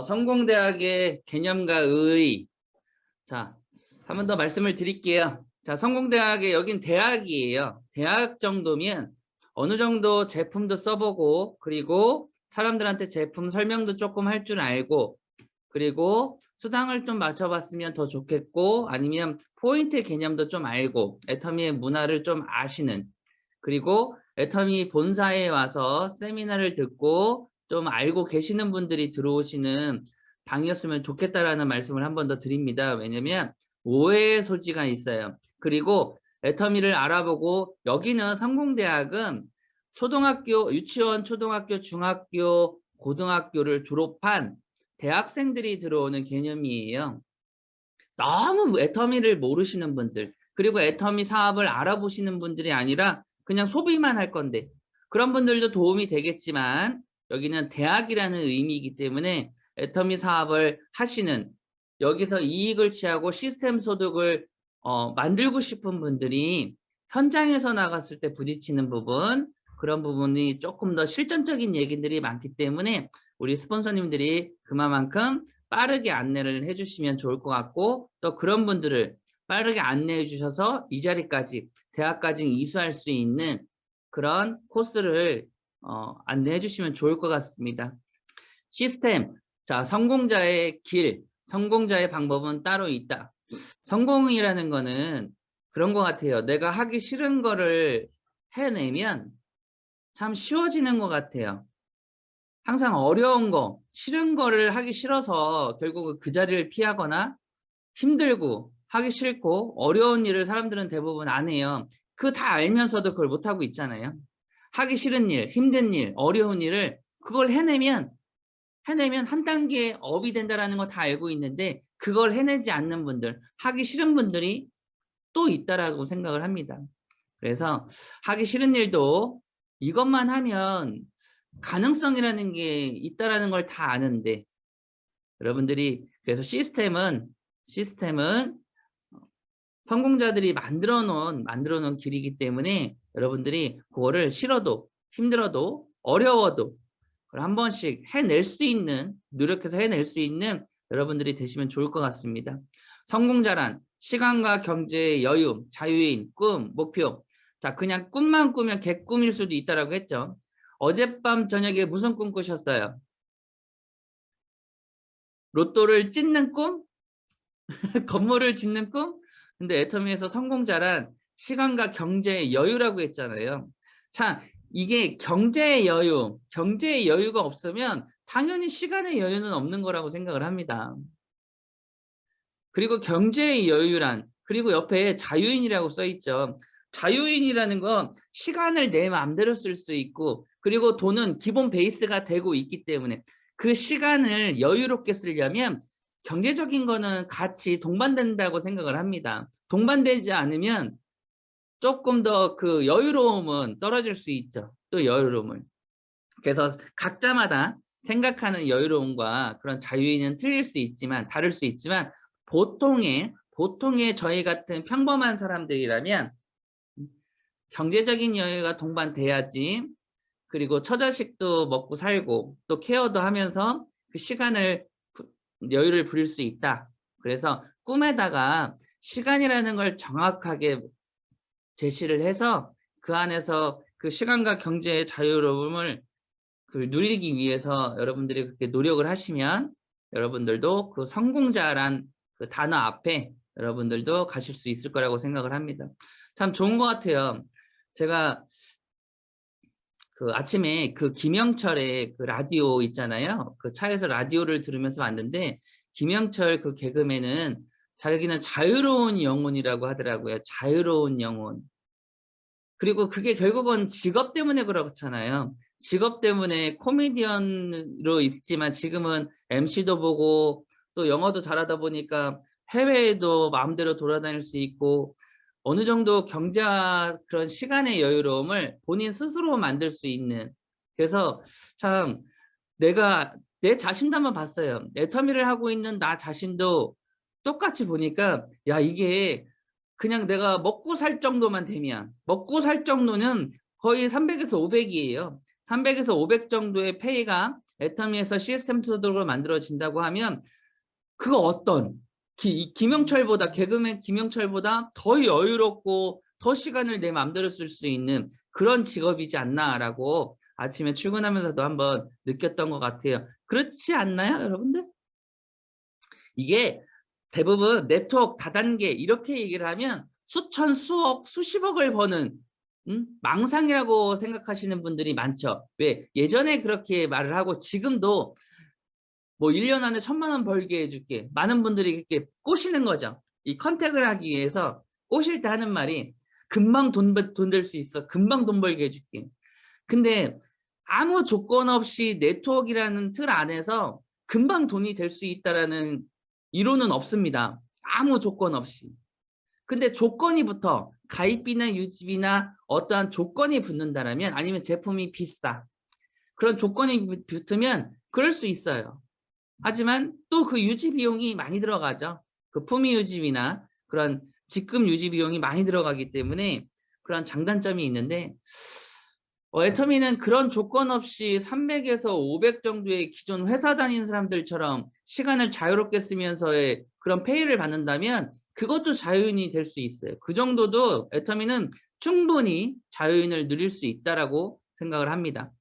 성공대학의 개념과 의의. 자, 한 번 더 말씀을 드릴게요. 자, 성공대학의 여긴 대학이에요. 대학 정도면 어느 정도 제품도 써보고, 그리고 사람들한테 제품 설명도 조금 할 줄 알고, 그리고 수당을 좀 맞춰봤으면 더 좋겠고, 아니면 포인트 개념도 좀 알고, 애터미의 문화를 좀 아시는, 그리고 애터미 본사에 와서 세미나를 듣고 좀 알고 계시는 분들이 들어오시는 방이었으면 좋겠다라는 말씀을 한 번 더 드립니다. 왜냐면 오해의 소지가 있어요. 그리고 애터미를 알아보고, 여기는 성공대학은 초등학교, 유치원, 초등학교, 중학교, 고등학교를 졸업한 대학생들이 들어오는 개념이에요. 너무 애터미를 모르시는 분들, 그리고 애터미 사업을 알아보시는 분들이 아니라 그냥 소비만 할 건데, 그런 분들도 도움이 되겠지만 여기는 대학이라는 의미이기 때문에 애터미 사업을 하시는, 여기서 이익을 취하고 시스템 소득을 만들고 싶은 분들이 현장에서 나갔을 때 부딪히는 부분, 그런 부분이 조금 더 실전적인 얘기들이 많기 때문에 우리 스폰서님들이 그만큼 빠르게 안내를 해주시면 좋을 것 같고, 또 그런 분들을 빠르게 안내해 주셔서 이 자리까지, 대학까지 이수할 수 있는 그런 코스를 안내해 주시면 좋을 것 같습니다. 시스템, 자, 성공자의 길, 성공자의 방법은 따로 있다. 성공이라는 거는 그런 것 같아요. 내가 하기 싫은 거를 해내면 참 쉬워지는 것 같아요. 항상 어려운 거, 싫은 거를 하기 싫어서 결국 그 자리를 피하거나, 힘들고 하기 싫고 어려운 일을 사람들은 대부분 안 해요. 그거 다 알면서도 그걸 못하고 있잖아요. 하기 싫은 일, 힘든 일, 어려운 일을 그걸 해내면 한 단계 업이 된다는 거 다 알고 있는데, 그걸 해내지 않는 분들, 하기 싫은 분들이 또 있다라고 생각을 합니다. 그래서 하기 싫은 일도 이것만 하면 가능성이라는 게 있다라는 걸 다 아는데, 여러분들이 그래서 시스템은 성공자들이 만들어 놓은 길이기 때문에 여러분들이 그거를 싫어도 힘들어도 어려워도 그걸 한 번씩 해낼 수 있는, 노력해서 해낼 수 있는 여러분들이 되시면 좋을 것 같습니다. 성공자란 시간과 경제의 여유, 자유인, 꿈, 목표. 자, 그냥 꿈만 꾸면 개꿈일 수도 있다라고 했죠. 어젯밤 저녁에 무슨 꿈 꾸셨어요? 로또를 찢는 꿈? 건물을 짓는 꿈? 근데 애터미에서 성공자란 시간과 경제의 여유라고 했잖아요. 자, 이게 경제의 여유가 없으면 당연히 시간의 여유는 없는 거라고 생각을 합니다. 그리고 경제의 여유란, 그리고 옆에 자유인이라고 써 있죠. 자유인이라는 건 시간을 내 마음대로 쓸 수 있고, 그리고 돈은 기본 베이스가 되고 있기 때문에 그 시간을 여유롭게 쓰려면 경제적인 거는 같이 동반된다고 생각을 합니다. 동반되지 않으면 조금 더 그 여유로움은 떨어질 수 있죠. 또 여유로움을. 그래서 각자마다 생각하는 여유로움과 그런 자유인은 틀릴 수 있지만, 다를 수 있지만, 보통의 저희 같은 평범한 사람들이라면 경제적인 여유가 동반돼야지, 그리고 처자식도 먹고 살고 또 케어도 하면서 그 시간을, 여유를 부릴 수 있다. 그래서 꿈에다가 시간이라는 걸 정확하게 제시를 해서 그 안에서 그 시간과 경제의 자유로움을 누리기 위해서 여러분들이 그렇게 노력을 하시면 여러분들도 그 성공자란 그 단어 앞에 여러분들도 가실 수 있을 거라고 생각을 합니다. 참 좋은 것 같아요. 제가 그 아침에 그 김영철의 그 라디오 있잖아요. 그 차에서 라디오를 들으면서 왔는데, 김영철 그 개그맨은 자기는 자유로운 영혼이라고 하더라고요. 자유로운 영혼. 그리고 그게 결국은 직업 때문에 그렇잖아요. 직업 때문에 코미디언으로 있지만 지금은 MC도 보고 또 영어도 잘하다 보니까 해외에도 마음대로 돌아다닐 수 있고, 어느 정도 경제와 그런 시간의 여유로움을 본인 스스로 만들 수 있는. 그래서 참 내가 내 자신도 한번 봤어요. 애터미를 하고 있는 나 자신도 똑같이 보니까, 야, 이게 그냥 내가 먹고 살 정도만 되면, 먹고 살 정도는 거의 300에서 500이에요. 300에서 500 정도의 페이가 애터미에서 시스템 소득으로 만들어진다고 하면 그거 어떤 김영철보다 개그맨 김영철보다 더 여유롭고 더 시간을 내 마음대로 쓸 수 있는 그런 직업이지 않나라고 아침에 출근하면서도 한번 느꼈던 것 같아요. 그렇지 않나요, 여러분들? 이게 대부분 네트워크 다단계 이렇게 얘기를 하면 수천, 수억, 수십억을 버는 망상이라고 생각하시는 분들이 많죠. 왜? 예전에 그렇게 말을 하고 지금도 뭐 1년 안에 1,000만 원 벌게 해줄게. 많은 분들이 이렇게 꼬시는 거죠. 이 컨택을 하기 위해서 꼬실 때 하는 말이 금방 돈 될 수 있어. 금방 돈 벌게 해줄게. 근데 아무 조건 없이 네트워크라는 틀 안에서 금방 돈이 될 수 있다라는 이론은 없습니다. 아무 조건 없이. 근데 조건이 붙어 가입비나 유지비나 어떠한 조건이 붙는다라면 아니면 제품이 비싸. 그런 조건이 붙으면 그럴 수 있어요. 하지만 또 그 유지 비용이 많이 들어가죠. 그 품위 유지비나 그런 직급 유지 비용이 많이 들어가기 때문에 그런 장단점이 있는데 애터미는 그런 조건 없이 300에서 500 정도의 기존 회사 다니는 사람들처럼 시간을 자유롭게 쓰면서의 그런 페이를 받는다면 그것도 자유인이 될 수 있어요. 그 정도도 애터미는 충분히 자유인을 누릴 수 있다라고 생각을 합니다.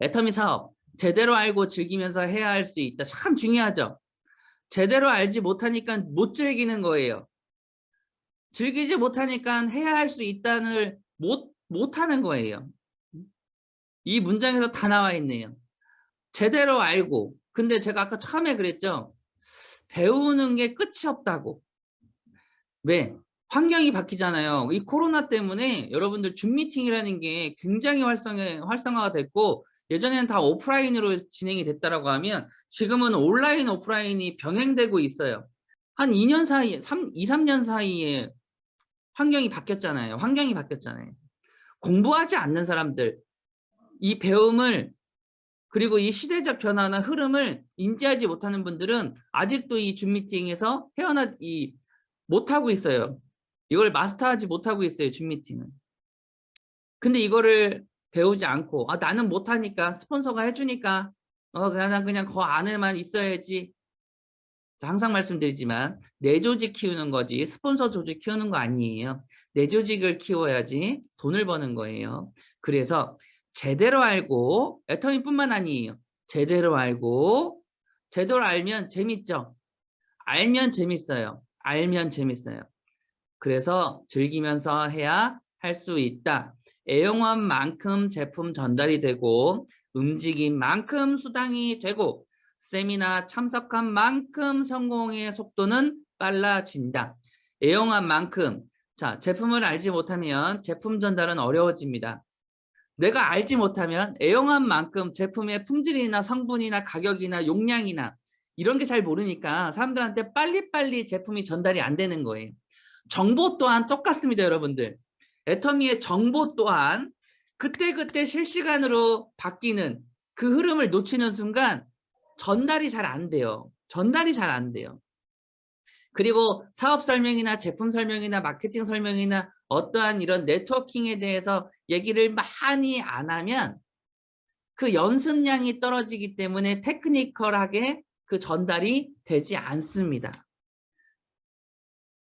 애터미 사업 제대로 알고 즐기면서 해야 할 수 있다. 참 중요하죠. 제대로 알지 못하니까 못 즐기는 거예요. 즐기지 못하니까 해야 할 수 있다는 못하는 거예요. 이 문장에서 다 나와 있네요. 제대로 알고. 근데 제가 아까 처음에 그랬죠. 배우는 게 끝이 없다고. 왜? 환경이 바뀌잖아요. 이 코로나 때문에 여러분들 줌 미팅이라는 게 굉장히 활성화가 됐고 예전에는 다 오프라인으로 진행이 됐다라고 하면 지금은 온라인, 오프라인이 병행되고 있어요. 한 2년 사이에, 2, 3년 사이에 환경이 바뀌었잖아요. 공부하지 않는 사람들, 이 배움을 그리고 이 시대적 변화나 흐름을 인지하지 못하는 분들은 아직도 이 줌 미팅에서 못하고 있어요. 이걸 마스터하지 못하고 있어요. 줌 미팅은. 근데 이거를 배우지 않고 나는 못하니까 스폰서가 해주니까 그냥 그 안에만 있어야지. 항상 말씀드리지만 내 조직 키우는 거지 스폰서 조직 키우는 거 아니에요. 내 조직을 키워야지 돈을 버는 거예요. 그래서 제대로 알고 애터미뿐만 아니에요. 제대로 알고 제대로 알면 재밌죠. 알면 재밌어요. 그래서 즐기면서 해야 할 수 있다. 애용한 만큼 제품 전달이 되고 움직인 만큼 수당이 되고 세미나 참석한 만큼 성공의 속도는 빨라진다. 애용한 만큼 자 제품을 알지 못하면 제품 전달은 어려워집니다. 내가 알지 못하면 애용한 만큼 제품의 품질이나 성분이나 가격이나 용량이나 이런 게 잘 모르니까 사람들한테 빨리빨리 제품이 전달이 안 되는 거예요. 정보 또한 똑같습니다, 여러분들. 애터미의 정보 또한 그때그때 실시간으로 바뀌는 그 흐름을 놓치는 순간 전달이 잘 안 돼요. 그리고 사업 설명이나 제품 설명이나 마케팅 설명이나 어떠한 이런 네트워킹에 대해서 얘기를 많이 안 하면 그 연습량이 떨어지기 때문에 테크니컬하게 그 전달이 되지 않습니다.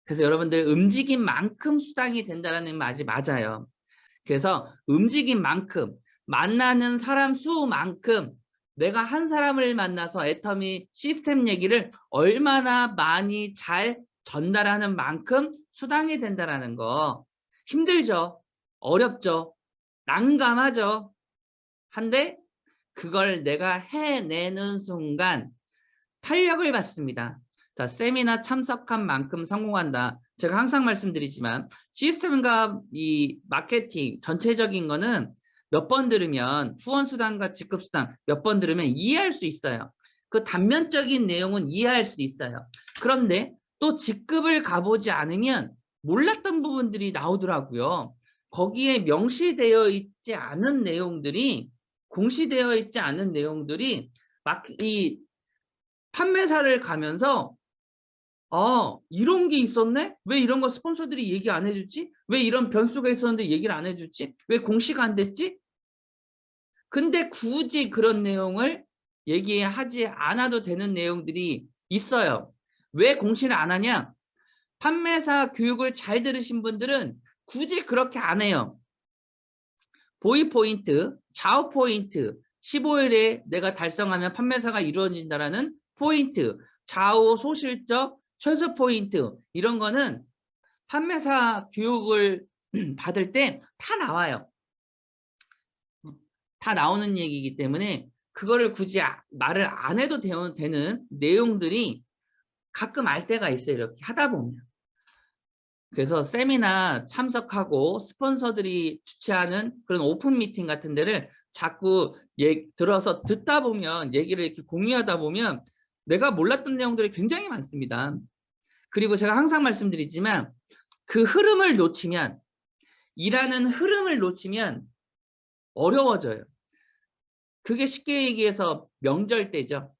그래서 여러분들 움직인 만큼 수당이 된다는 말이 맞아요. 그래서 움직인 만큼 만나는 사람 수만큼 내가 한 사람을 만나서 애터미 시스템 얘기를 얼마나 많이 잘 전달하는 만큼 수당이 된다는 거 힘들죠. 어렵죠. 난감하죠. 한데 그걸 내가 해내는 순간 탄력을 받습니다. 자, 세미나 참석한 만큼 성공한다. 제가 항상 말씀드리지만 시스템과 이 마케팅 전체적인 거는 몇 번 들으면 후원수당과 직급수당 몇 번 들으면 이해할 수 있어요. 그 단면적인 내용은 이해할 수 있어요. 그런데 또 직급을 가보지 않으면 몰랐던 부분들이 나오더라고요. 거기에 명시되어 있지 않은 내용들이 공시되어 있지 않은 내용들이 이 판매사를 가면서 이런 게 있었네? 왜 이런 거 스폰서들이 얘기 안 해줬지? 왜 이런 변수가 있었는데 얘기를 안 해줬지? 왜 공시가 안 됐지? 근데 굳이 그런 내용을 얘기하지 않아도 되는 내용들이 있어요. 왜 공시를 안 하냐? 판매사 교육을 잘 들으신 분들은 굳이 그렇게 안 해요. 보이 포인트, 좌우 포인트, 15일에 내가 달성하면 판매사가 이루어진다라는 포인트, 좌우 소실적 최소 포인트, 이런 거는 판매사 교육을 받을 때 다 나와요. 다 나오는 얘기이기 때문에 그거를 굳이 말을 안 해도 되는 내용들이 가끔 알 때가 있어요. 이렇게 하다 보면. 그래서 세미나 참석하고 스폰서들이 주최하는 그런 오픈 미팅 같은 데를 자꾸 들어서 듣다 보면, 얘기를 이렇게 공유하다 보면 내가 몰랐던 내용들이 굉장히 많습니다. 그리고 제가 항상 말씀드리지만 그 흐름을 놓치면, 일하는 흐름을 놓치면 어려워져요. 그게 쉽게 얘기해서 명절 때죠.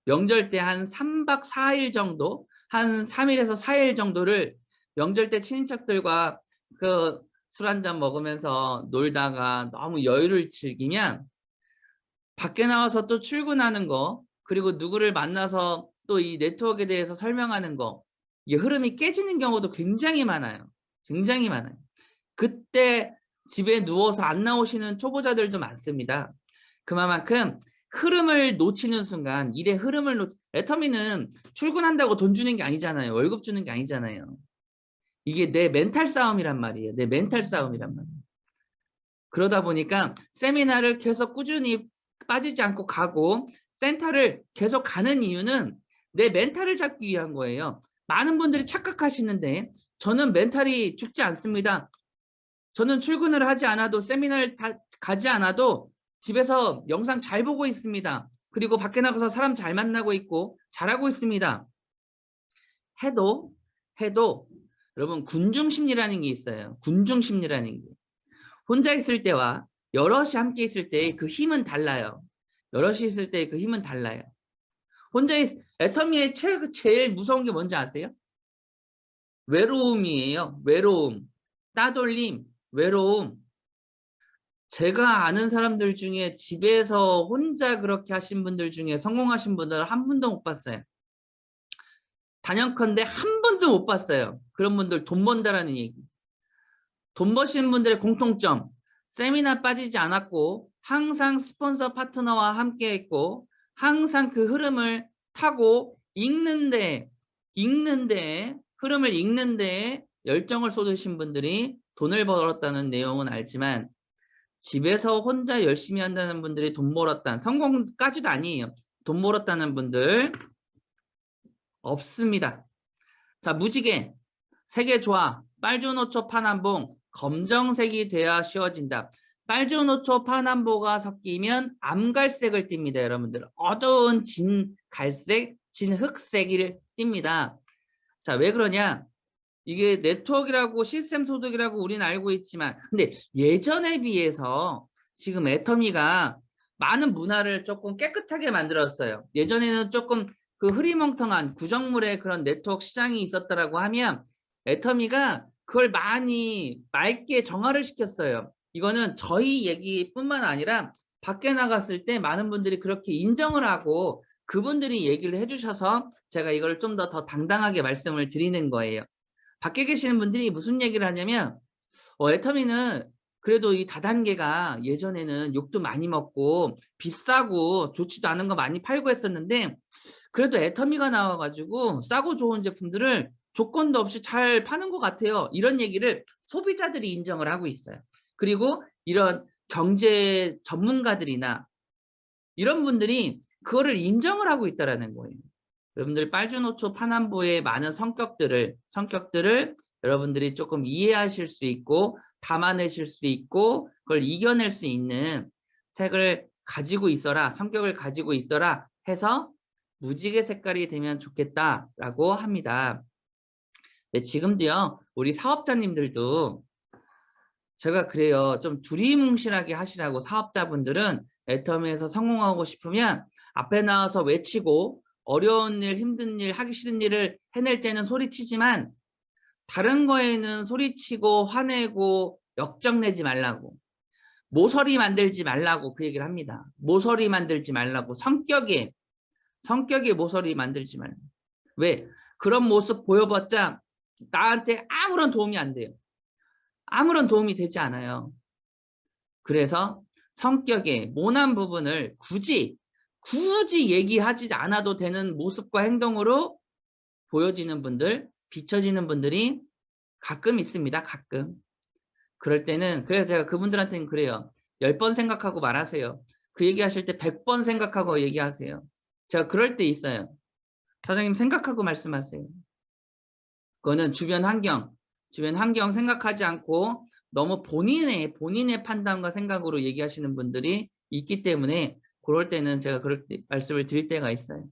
명절 때 한 3박 4일 정도, 한 3일에서 4일 정도를 명절 때 친인척들과 그 술 한잔 먹으면서 놀다가 너무 여유를 즐기면 밖에 나와서 또 출근하는 거, 그리고 누구를 만나서 또 이 네트워크에 대해서 설명하는 거, 이게 흐름이 깨지는 경우도 굉장히 많아요. 굉장히 많아요. 그때 집에 누워서 안 나오시는 초보자들도 많습니다. 그만큼 흐름을 놓치는 순간, 일의 흐름을 애터미는 출근한다고 돈 주는 게 아니잖아요. 월급 주는 게 아니잖아요. 이게 내 멘탈 싸움이란 말이에요. 내 멘탈 싸움이란 말이에요. 그러다 보니까 세미나를 계속 꾸준히 빠지지 않고 가고 센터를 계속 가는 이유는 내 멘탈을 잡기 위한 거예요. 많은 분들이 착각하시는데 저는 멘탈이 죽지 않습니다. 저는 출근을 하지 않아도, 세미나를 가지 않아도 집에서 영상 잘 보고 있습니다. 그리고 밖에 나가서 사람 잘 만나고 있고 잘하고 있습니다. 해도 여러분, 군중심리라는 게 있어요. 군중심리라는 게. 혼자 있을 때와 여럿이 함께 있을 때 그 힘은 달라요. 여럿이 있을 때 그 힘은 달라요. 애터미의 제일 무서운 게 뭔지 아세요? 외로움이에요. 외로움. 따돌림, 외로움. 제가 아는 사람들 중에 집에서 혼자 그렇게 하신 분들 중에 성공하신 분들은 한 분도 못 봤어요. 단연컨대 한 번도 못 봤어요. 그런 분들 돈 번다라는 얘기. 돈 버시는 분들의 공통점, 세미나 빠지지 않았고 항상 스폰서 파트너와 함께 했고 항상 그 흐름을 타고 흐름을 읽는데 열정을 쏟으신 분들이 돈을 벌었다는 내용은 알지만, 집에서 혼자 열심히 한다는 분들이 돈 벌었다는, 성공까지도 아니에요. 돈 벌었다는 분들 없습니다. 자, 무지개, 색의 조화, 빨주노초 파남봉, 검정색이 돼야 쉬워진다. 빨주노초 파남보가 섞이면 암갈색을 띱니다. 여러분들, 어두운 진갈색, 진흑색을 띱니다. 자, 왜 그러냐? 이게 네트워크라고 시스템 소득이라고 우리는 알고 있지만, 근데 예전에 비해서 지금 애터미가 많은 문화를 조금 깨끗하게 만들었어요. 예전에는 조금 그 흐리멍텅한 구정물의 그런 네트워크 시장이 있었다라고 하면 애터미가 그걸 많이 맑게 정화를 시켰어요. 이거는 저희 얘기뿐만 아니라 밖에 나갔을 때 많은 분들이 그렇게 인정을 하고 그분들이 얘기를 해주셔서 제가 이걸 좀 더 당당하게 말씀을 드리는 거예요. 밖에 계시는 분들이 무슨 얘기를 하냐면, 애터미는 그래도 이 다단계가 예전에는 욕도 많이 먹고 비싸고 좋지도 않은 거 많이 팔고 했었는데, 그래도 애터미가 나와가지고 싸고 좋은 제품들을 조건도 없이 잘 파는 것 같아요. 이런 얘기를 소비자들이 인정을 하고 있어요. 그리고 이런 경제 전문가들이나 이런 분들이 그거를 인정을 하고 있다는 거예요. 여러분들, 빨주노초 파남보의 많은 성격들을 여러분들이 조금 이해하실 수 있고 담아내실 수 있고 그걸 이겨낼 수 있는 색을 가지고 있어라, 성격을 가지고 있어라 해서 무지개 색깔이 되면 좋겠다라고 합니다. 네, 지금도요, 우리 사업자님들도 제가 그래요. 좀 두리뭉실하게 하시라고. 사업자분들은 애터미에서 성공하고 싶으면 앞에 나와서 외치고 어려운 일, 힘든 일, 하기 싫은 일을 해낼 때는 소리치지만 다른 거에는 소리치고 화내고 역정내지 말라고. 모서리 만들지 말라고 그 얘기를 합니다. 모서리 만들지 말라고. 성격에 모서리 만들지 말라고. 왜? 그런 모습 보여봤자 나한테 아무런 도움이 안 돼요. 아무런 도움이 되지 않아요. 그래서 성격의 모난 부분을 굳이 얘기하지 않아도 되는 모습과 행동으로 보여지는 분들, 비춰지는 분들이 가끔 있습니다. 가끔. 그럴 때는 그래서 제가 그분들한테는 그래요. 10번 생각하고 말하세요. 그 얘기하실 때 100번 생각하고 얘기하세요. 제가 그럴 때 있어요. 사장님 생각하고 말씀하세요. 그거는 주변 환경 생각하지 않고 너무 본인의 판단과 생각으로 얘기하시는 분들이 있기 때문에 그럴 때는 제가 그럴 때 말씀을 드릴 때가 있어요.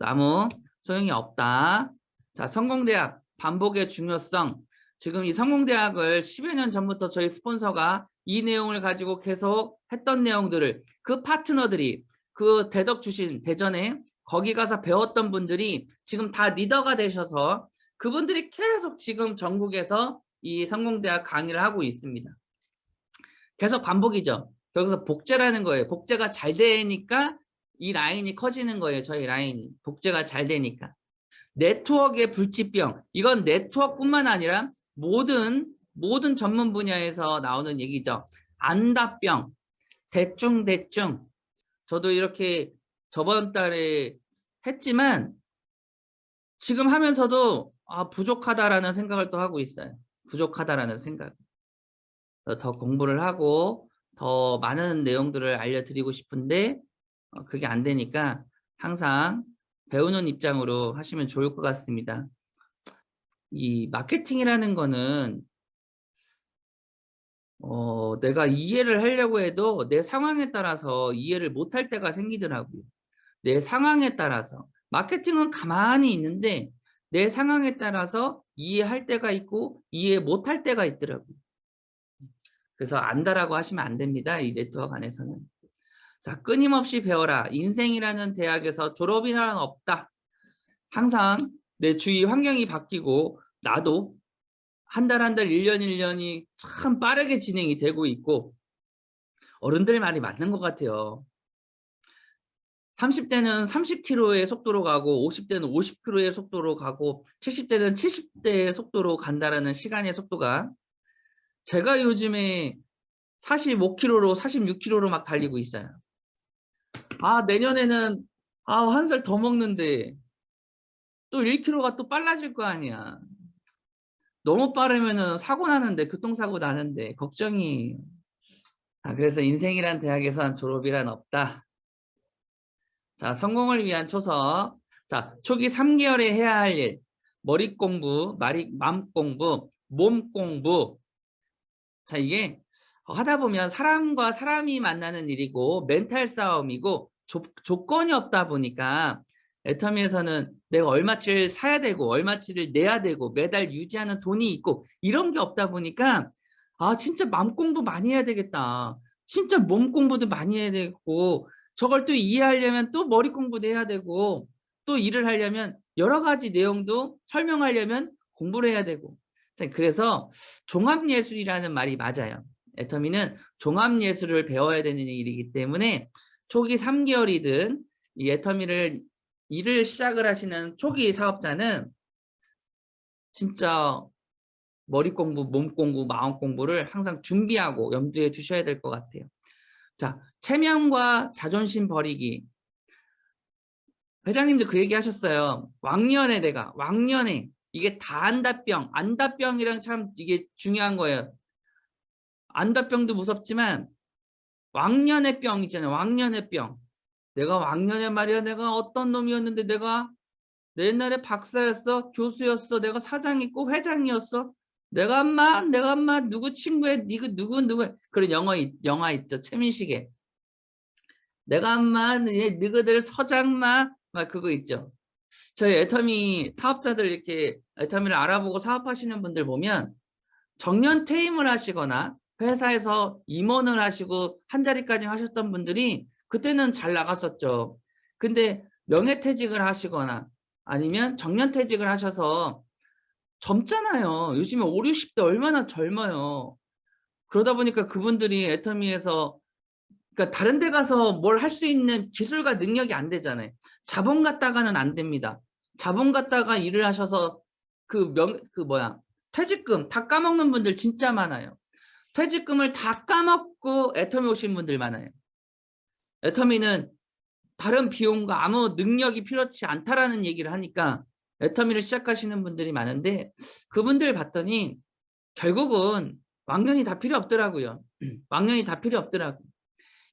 아무 소용이 없다. 자, 성공대학 반복의 중요성. 지금 이 성공대학을 10여 년 전부터 저희 스폰서가 이 내용을 가지고 계속 했던 내용들을 그 파트너들이 그 대덕 주신 대전에 거기 가서 배웠던 분들이 지금 다 리더가 되셔서 그분들이 계속 지금 전국에서 이 성공대학 강의를 하고 있습니다. 계속 반복이죠. 여기서 복제라는 거예요. 복제가 잘 되니까 이 라인이 커지는 거예요. 저희 라인이. 복제가 잘 되니까. 네트워크의 불치병. 이건 네트워크뿐만 아니라 모든 전문 분야에서 나오는 얘기죠. 안다병. 대충. 저도 이렇게 저번 달에 했지만 지금 하면서도 부족하다라는 생각을 또 하고 있어요. 부족하다라는 생각. 더 공부를 하고 더 많은 내용들을 알려드리고 싶은데 그게 안 되니까 항상 배우는 입장으로 하시면 좋을 것 같습니다. 이 마케팅이라는 거는 내가 이해를 하려고 해도 내 상황에 따라서 이해를 못할 때가 생기더라고요. 내 상황에 따라서. 마케팅은 가만히 있는데 내 상황에 따라서 이해할 때가 있고 이해 못할 때가 있더라고요. 그래서 안다라고 하시면 안 됩니다. 이 네트워크 안에서는. 자, 끊임없이 배워라. 인생이라는 대학에서 졸업이란 없다. 항상 내 주위 환경이 바뀌고 나도 한 달 한 달, 1년 1년이 참 빠르게 진행이 되고 있고 어른들 말이 맞는 것 같아요. 30대는 30km의 속도로 가고 50대는 50km의 속도로 가고 70대는 70대의 속도로 간다라는 시간의 속도가 제가 요즘에 45km로 46km로 막 달리고 있어요. 내년에는 한 살 더 먹는데 또 1km가 또 빨라질 거 아니야. 너무 빠르면은 사고 나는데 교통사고 나는데 걱정이. 그래서 인생이란 대학에선 졸업이란 없다. 자, 성공을 위한 초석. 자, 초기 3개월에 해야 할 일. 머리 공부, 맘 공부, 몸 공부. 자, 이게 하다 보면 사람과 사람이 만나는 일이고 멘탈 싸움이고 조건이 없다 보니까 애터미에서는 내가 얼마치를 사야 되고 얼마치를 내야 되고 매달 유지하는 돈이 있고 이런 게 없다 보니까 진짜 맘 공부 많이 해야 되겠다. 진짜 몸 공부도 많이 해야 되고 저걸 또 이해하려면 또 머리 공부도 해야 되고 또 일을 하려면 여러 가지 내용도 설명하려면 공부를 해야 되고. 그래서 종합예술이라는 말이 맞아요. 애터미는 종합예술을 배워야 되는 일이기 때문에 초기 3개월이든 이 애터미를 일을 시작을 하시는 초기 사업자는 진짜 머리 공부, 몸 공부, 마음 공부를 항상 준비하고 염두에 두셔야 될 것 같아요. 자, 체면과 자존심 버리기. 회장님도 그 얘기 하셨어요. 왕년에 이게 다 안다병이랑 참 이게 중요한 거예요. 안다병도 무섭지만 왕년의 병 있잖아요. 왕년의 병. 내가 왕년에 말이야 내가 어떤 놈이었는데 내가 내 옛날에 박사였어, 교수였어, 내가 사장이고 회장이었어. 내가 엄마 누구 친구의 누구 그런 영화 있죠. 최민식의 내가 엄마 너희들 서장마 막 그거 있죠. 저희 애터미 사업자들 이렇게 애터미를 알아보고 사업하시는 분들 보면 정년 퇴임을 하시거나 회사에서 임원을 하시고 한 자리까지 하셨던 분들이 그때는 잘 나갔었죠. 근데 명예퇴직을 하시거나 아니면 정년퇴직을 하셔서 젊잖아요. 요즘에 5, 60대 얼마나 젊어요. 그러다 보니까 그분들이 애터미에서 그러니까 다른 데 가서 뭘 할 수 있는 기술과 능력이 안 되잖아요. 자본 갖다가는 안 됩니다. 자본 갖다가 일을 하셔서 그 퇴직금 다 까먹는 분들 진짜 많아요. 퇴직금을 다 까먹고 애터미 오신 분들 많아요. 애터미는 다른 비용과 아무 능력이 필요치 않다라는 얘기를 하니까 애터미를 시작하시는 분들이 많은데 그분들 봤더니 결국은 왕년이 다 필요 없더라고요. 왕년이 다 필요 없더라고요.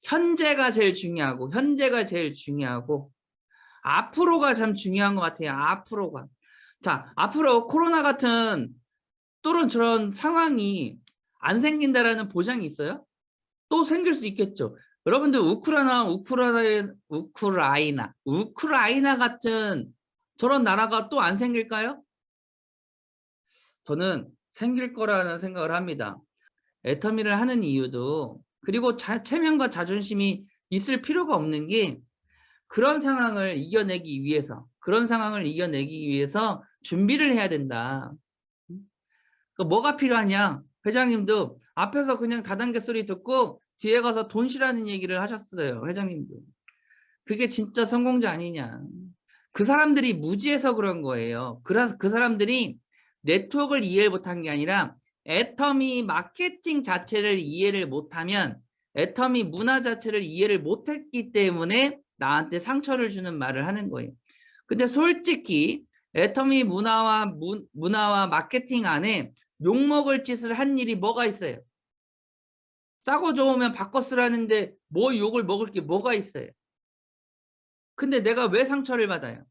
현재가 제일 중요하고 현재가 제일 중요하고 앞으로가 참 중요한 것 같아요. 앞으로가. 자, 앞으로 코로나 같은 또는 저런 상황이 안 생긴다라는 보장이 있어요? 또 생길 수 있겠죠. 여러분들 우크라이나 같은 저런 나라가 또 안 생길까요? 저는 생길 거라는 생각을 합니다. 애터미를 하는 이유도 그리고 체면과 자존심이 있을 필요가 없는 게 그런 상황을 이겨내기 위해서 준비를 해야 된다. 뭐가 필요하냐? 회장님도 앞에서 그냥 다단계 소리 듣고 뒤에 가서 돈 쉬라는 얘기를 하셨어요. 회장님도. 그게 진짜 성공자 아니냐. 그 사람들이 무지해서 그런 거예요. 그래서 그 사람들이 네트워크를 이해를 못한 게 아니라 애터미 마케팅 자체를 이해를 못하면 애터미 문화 자체를 이해를 못했기 때문에 나한테 상처를 주는 말을 하는 거예요. 근데 솔직히 애터미 문화와 마케팅 안에 욕먹을 짓을 한 일이 뭐가 있어요? 싸고 좋으면 바꿔 쓰라는데 뭐 욕을 먹을 게 뭐가 있어요? 근데 내가 왜 상처를 받아요?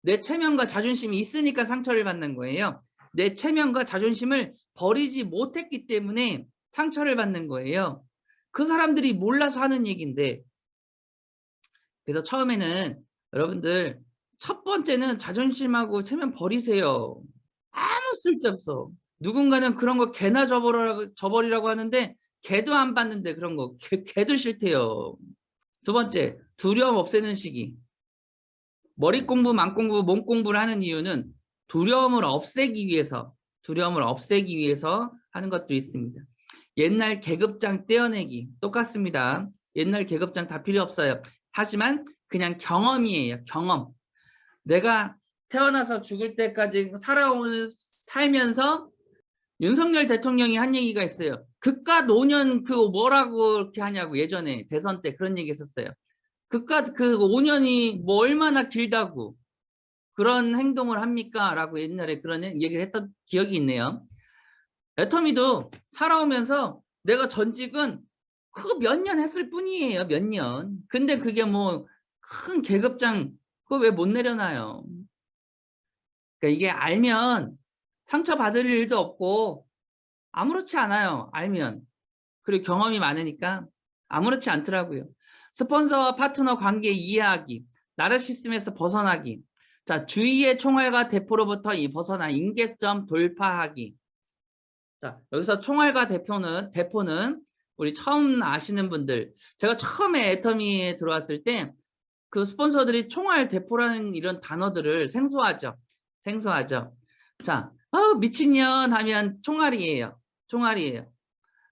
내 체면과 자존심이 있으니까 상처를 받는 거예요. 내 체면과 자존심을 버리지 못했기 때문에 상처를 받는 거예요. 그 사람들이 몰라서 하는 얘기인데 그래서 처음에는 여러분들 첫 번째는 자존심하고 체면 버리세요. 아무 쓸데없어. 누군가는 그런 거 개나 저버리라고 하는데 개도 안 받는데 그런 거 개도 싫대요. 두 번째, 두려움 없애는 시기. 머리 공부, 맘 공부, 몸 공부를 하는 이유는 두려움을 없애기 위해서 하는 것도 있습니다. 옛날 계급장 떼어내기 똑같습니다. 옛날 계급장 다 필요 없어요. 하지만 그냥 경험이에요. 경험. 내가 태어나서 죽을 때까지 살면서 윤석열 대통령이 한 얘기가 있어요. 그깟 5년 그 뭐라고 이렇게 하냐고 예전에 대선 때 그런 얘기 했었어요. 그깟 그 5년이 뭐 얼마나 길다고 그런 행동을 합니까? 라고 옛날에 그런 얘기를 했던 기억이 있네요. 애터미도 살아오면서 내가 전직은 그 몇 년 했을 뿐이에요. 몇 년. 근데 그게 뭐 큰 계급장 그거 왜 못 내려놔요? 그러니까 이게 알면 상처받을 일도 없고 아무렇지 않아요. 알면. 그리고 경험이 많으니까 아무렇지 않더라고요. 스폰서와 파트너 관계 이해하기, 나르시즘에서 벗어나기. 자, 주위의 총알과 대포로부터 벗어나 임계점 돌파하기. 자, 여기서 총알과 대포는 우리 처음 아시는 분들, 제가 처음에 애터미에 들어왔을 때 그 스폰서들이 총알 대포라는 이런 단어들을 생소하죠. 자, 미친년 하면 총알이에요.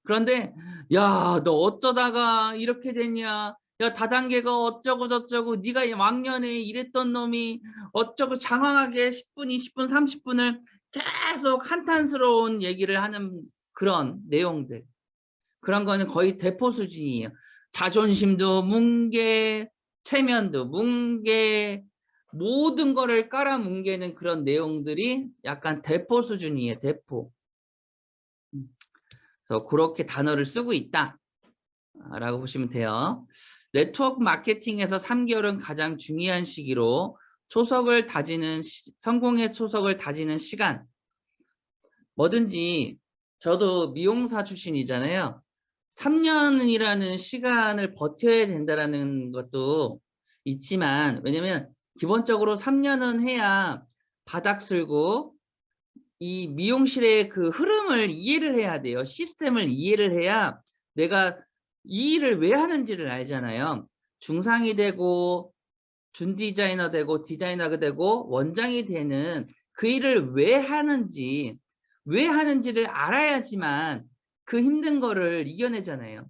그런데 야, 너 어쩌다가 이렇게 됐냐? 야, 다단계가 어쩌고 저쩌고 네가 왕년에 이랬던 놈이 어쩌고 장황하게 10분, 20분, 30분을 계속 한탄스러운 얘기를 하는 그런 내용들. 그런 거는 거의 대포 수준이에요. 자존심도 뭉개, 체면도 뭉개, 모든 거를 깔아뭉개는 그런 내용들이 약간 대포 수준이에요. 대포. 그래서 그렇게 단어를 쓰고 있다라고 보시면 돼요. 네트워크 마케팅에서 3개월은 가장 중요한 시기로 성공의 초석을 다지는 시간. 뭐든지 저도 미용사 출신이잖아요. 3년이라는 시간을 버텨야 된다는 것도 있지만 왜냐면 기본적으로 3년은 해야 바닥 쓸고 이 미용실의 그 흐름을 이해를 해야 돼요. 시스템을 이해를 해야 내가 이 일을 왜 하는지를 알잖아요. 중상이 되고 준 디자이너 되고 디자이너가 되고 원장이 되는 그 일을 왜 하는지를 알아야지만 그 힘든 거를 이겨내잖아요.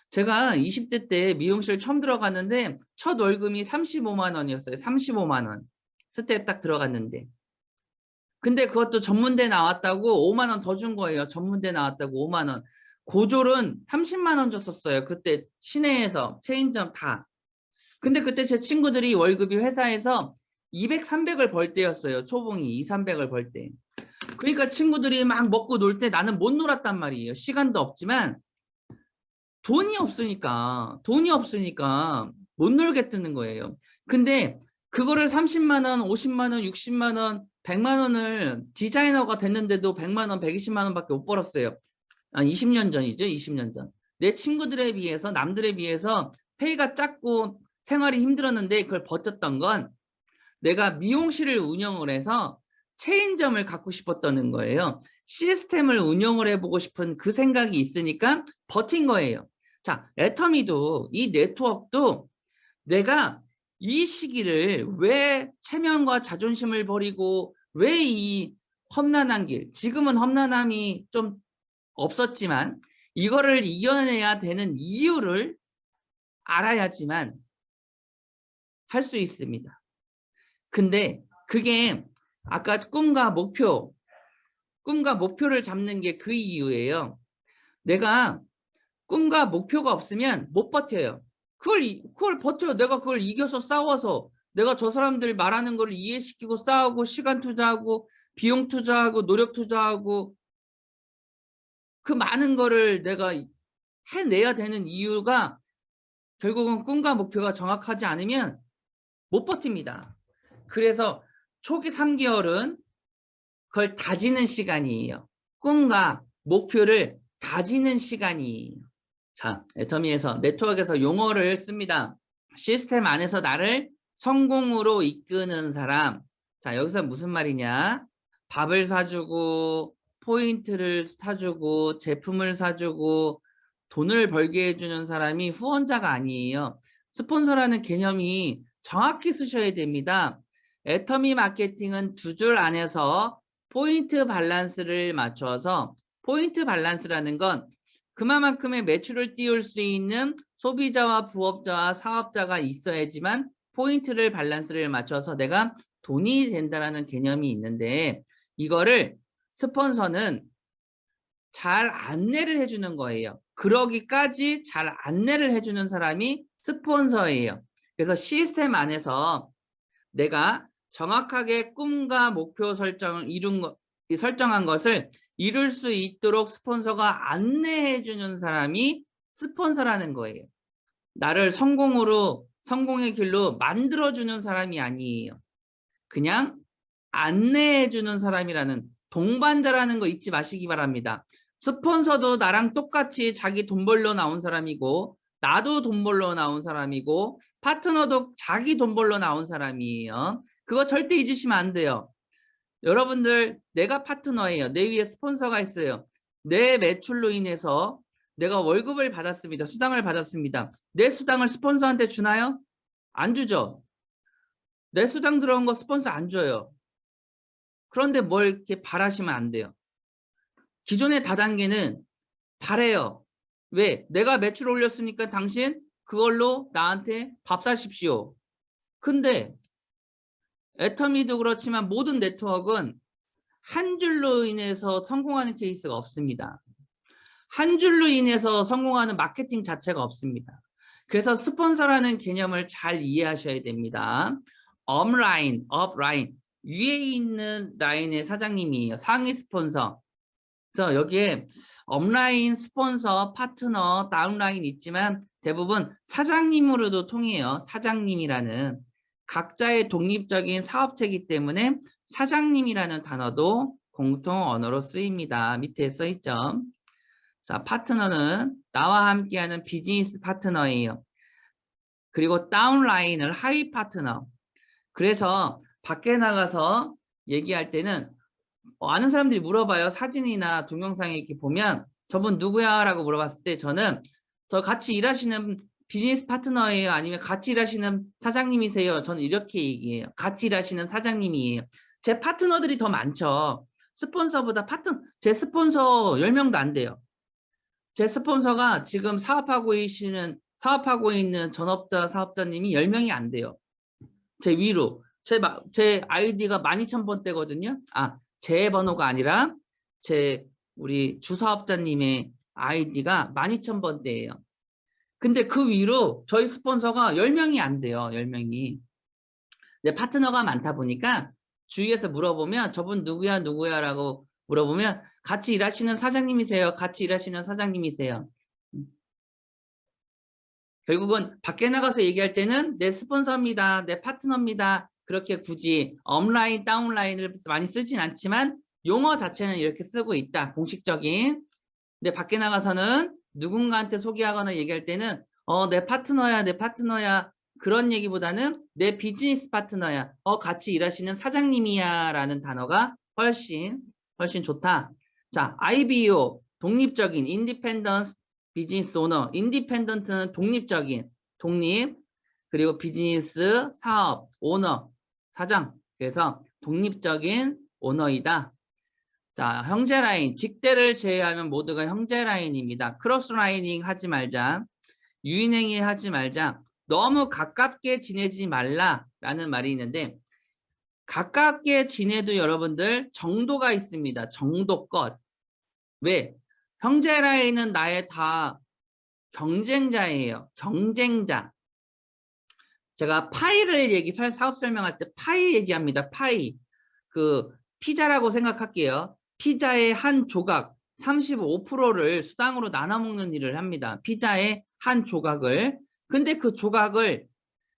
제가 20대 때 미용실 처음 들어갔는데 첫 월급이 35만 원이었어요. 35만 원. 스텝 딱 들어갔는데. 근데 그것도 전문대 나왔다고 5만 원 더 준 거예요. 전문대 나왔다고 5만 원. 고졸은 30만 원 줬었어요. 그때 시내에서 체인점 다. 근데 그때 제 친구들이 월급이 회사에서 200, 300을 벌 때였어요. 초봉이 2, 300을 벌 때. 그러니까 친구들이 막 먹고 놀 때 나는 못 놀았단 말이에요. 시간도 없지만 돈이 없으니까 못 놀겠다는 거예요. 근데 그거를 30만 원, 50만 원, 60만 원, 100만 원을 디자이너가 됐는데도 100만 원, 120만 원밖에 못 벌었어요. 20년 전이죠. 20년 전. 내 친구들에 비해서 남들에 비해서 페이가 작고 생활이 힘들었는데 그걸 버텼던 건 내가 미용실을 운영을 해서 체인점을 갖고 싶었다는 거예요. 시스템을 운영을 해보고 싶은 그 생각이 있으니까 버틴 거예요. 자, 애터미도 이 네트워크도 내가 이 시기를 왜 체면과 자존심을 버리고 왜 이 험난한 길, 지금은 험난함이 좀 없었지만 이거를 이겨내야 되는 이유를 알아야지만 할 수 있습니다. 근데 그게 아까 꿈과 목표를 잡는 게 그 이유예요. 내가 꿈과 목표가 없으면 못 버텨요. 그걸 버텨요. 내가 그걸 이겨서 싸워서 내가 저 사람들 말하는 걸 이해시키고 싸우고 시간 투자하고 비용 투자하고 노력 투자하고 그 많은 거를 내가 해내야 되는 이유가 결국은 꿈과 목표가 정확하지 않으면 못 버팁니다. 그래서 초기 3개월은 그걸 다지는 시간이에요. 꿈과 목표를 다지는 시간이에요. 자, 애터미에서 네트워크에서 용어를 씁니다. 시스템 안에서 나를 성공으로 이끄는 사람. 자, 여기서 무슨 말이냐? 밥을 사주고 포인트를 사주고 제품을 사주고 돈을 벌게 해주는 사람이 후원자가 아니에요. 스폰서라는 개념이 정확히 쓰셔야 됩니다. 애터미 마케팅은 두 줄 안에서 포인트 밸런스를 맞춰서 포인트 밸런스라는 건 그만큼의 매출을 띄울 수 있는 소비자와 부업자와 사업자가 있어야지만 포인트를 밸런스를 맞춰서 내가 돈이 된다라는 개념이 있는데 이거를 스폰서는 잘 안내를 해주는 거예요. 그러기까지 잘 안내를 해주는 사람이 스폰서예요. 그래서 시스템 안에서 내가 정확하게 꿈과 목표 설정을 설정한 것을 이룰 수 있도록 스폰서가 안내해 주는 사람이 스폰서라는 거예요. 나를 성공의 길로 만들어 주는 사람이 아니에요. 그냥 안내해 주는 사람이라는 동반자라는 거 잊지 마시기 바랍니다. 스폰서도 나랑 똑같이 자기 돈 벌러 나온 사람이고 나도 돈 벌러 나온 사람이고 파트너도 자기 돈 벌러 나온 사람이에요. 그거 절대 잊으시면 안 돼요. 여러분들 내가 파트너예요. 내 위에 스폰서가 있어요. 내 매출로 인해서 내가 월급을 받았습니다. 수당을 받았습니다. 내 수당을 스폰서한테 주나요? 안 주죠. 내 수당 들어온 거 스폰서 안 줘요. 그런데 뭘 이렇게 바라시면 안 돼요. 기존의 다단계는 바래요. 왜? 내가 매출 올렸으니까 당신 그걸로 나한테 밥 사십시오. 근데 애터미도 그렇지만 모든 네트워크는 한 줄로 인해서 성공하는 케이스가 없습니다. 한 줄로 인해서 성공하는 마케팅 자체가 없습니다. 그래서 스폰서라는 개념을 잘 이해하셔야 됩니다. 업라인, 업라인, 위에 있는 라인의 사장님이에요. 상위 스폰서. 그래서 여기에 업라인, 스폰서, 파트너, 다운라인 있지만 대부분 사장님으로도 통해요. 사장님이라는 각자의 독립적인 사업체이기 때문에 사장님이라는 단어도 공통 언어로 쓰입니다. 밑에 써 있죠. 자, 파트너는 나와 함께하는 비즈니스 파트너예요. 그리고 다운라인을 하위 파트너. 그래서 밖에 나가서 얘기할 때는 아는 사람들이 물어봐요. 사진이나 동영상에 이렇게 보면 저분 누구야? 라고 물어봤을 때 저는 저 같이 일하시는 비즈니스 파트너예요? 아니면 같이 일하시는 사장님이세요? 저는 이렇게 얘기해요. 같이 일하시는 사장님이에요. 제 파트너들이 더 많죠. 스폰서보다 제 스폰서 10명도 안 돼요. 제 스폰서가 지금 사업하고 있는 전업자 사업자님이 10명이 안 돼요. 제 위로. 제 아이디가 12,000번대거든요. 제 번호가 아니라 우리 주사업자님의 아이디가 12,000번대예요. 근데 그 위로 저희 스폰서가 10명이 안 돼요. 10명이. 근데 파트너가 많다 보니까 주위에서 물어보면 저분 누구야 누구야라고 물어보면 같이 일하시는 사장님이세요. 같이 일하시는 사장님이세요. 결국은 밖에 나가서 얘기할 때는 내 스폰서입니다. 내 파트너입니다. 그렇게 굳이 업라인, 다운라인을 많이 쓰진 않지만 용어 자체는 이렇게 쓰고 있다. 공식적인. 근데 밖에 나가서는 누군가한테 소개하거나 얘기할 때는 내 파트너야, 내 파트너야. 그런 얘기보다는 내 비즈니스 파트너야. 같이 일하시는 사장님이야. 라는 단어가 훨씬 좋다. 자, IBO, 독립적인, 인디펜던스 비즈니스 오너. 인디펜던트는 독립적인, 독립. 그리고 비즈니스, 사업, 오너, 사장. 그래서 독립적인 오너이다. 자, 형제 라인, 직대를 제외하면 모두가 형제 라인입니다. 크로스 라이닝 하지 말자. 유인행위 하지 말자. 너무 가깝게 지내지 말라라는 말이 있는데 가깝게 지내도 여러분들 정도가 있습니다. 정도껏. 왜? 형제 라인은 나의 다 경쟁자예요. 경쟁자. 제가 파이를 사업 설명할 때 파이 얘기합니다. 파이. 피자라고 생각할게요. 피자의 한 조각 35%를 수당으로 나눠 먹는 일을 합니다. 피자의 한 조각을. 근데 그 조각을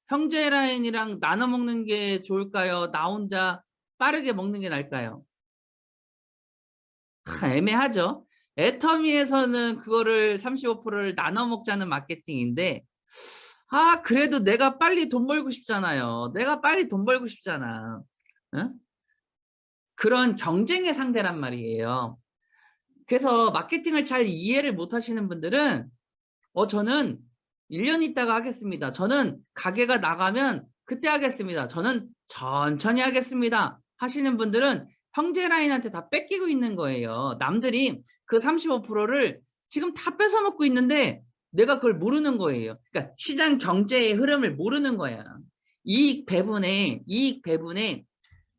형제 라인이랑 나눠 먹는 게 좋을까요? 나 혼자 빠르게 먹는 게 나을까요? 애매하죠. 애터미에서는 그거를 35%를 나눠 먹자는 마케팅인데 그래도 내가 빨리 돈 벌고 싶잖아요. 내가 빨리 돈 벌고 싶잖아. 응? 그런 경쟁의 상대란 말이에요. 그래서 마케팅을 잘 이해를 못 하시는 분들은 저는 1년 있다가 하겠습니다. 저는 가게가 나가면 그때 하겠습니다. 저는 천천히 하겠습니다. 하시는 분들은 형제 라인한테 다 뺏기고 있는 거예요. 남들이 그 35%를 지금 다 뺏어 먹고 있는데 내가 그걸 모르는 거예요. 그러니까 시장 경제의 흐름을 모르는 거야. 이익 배분에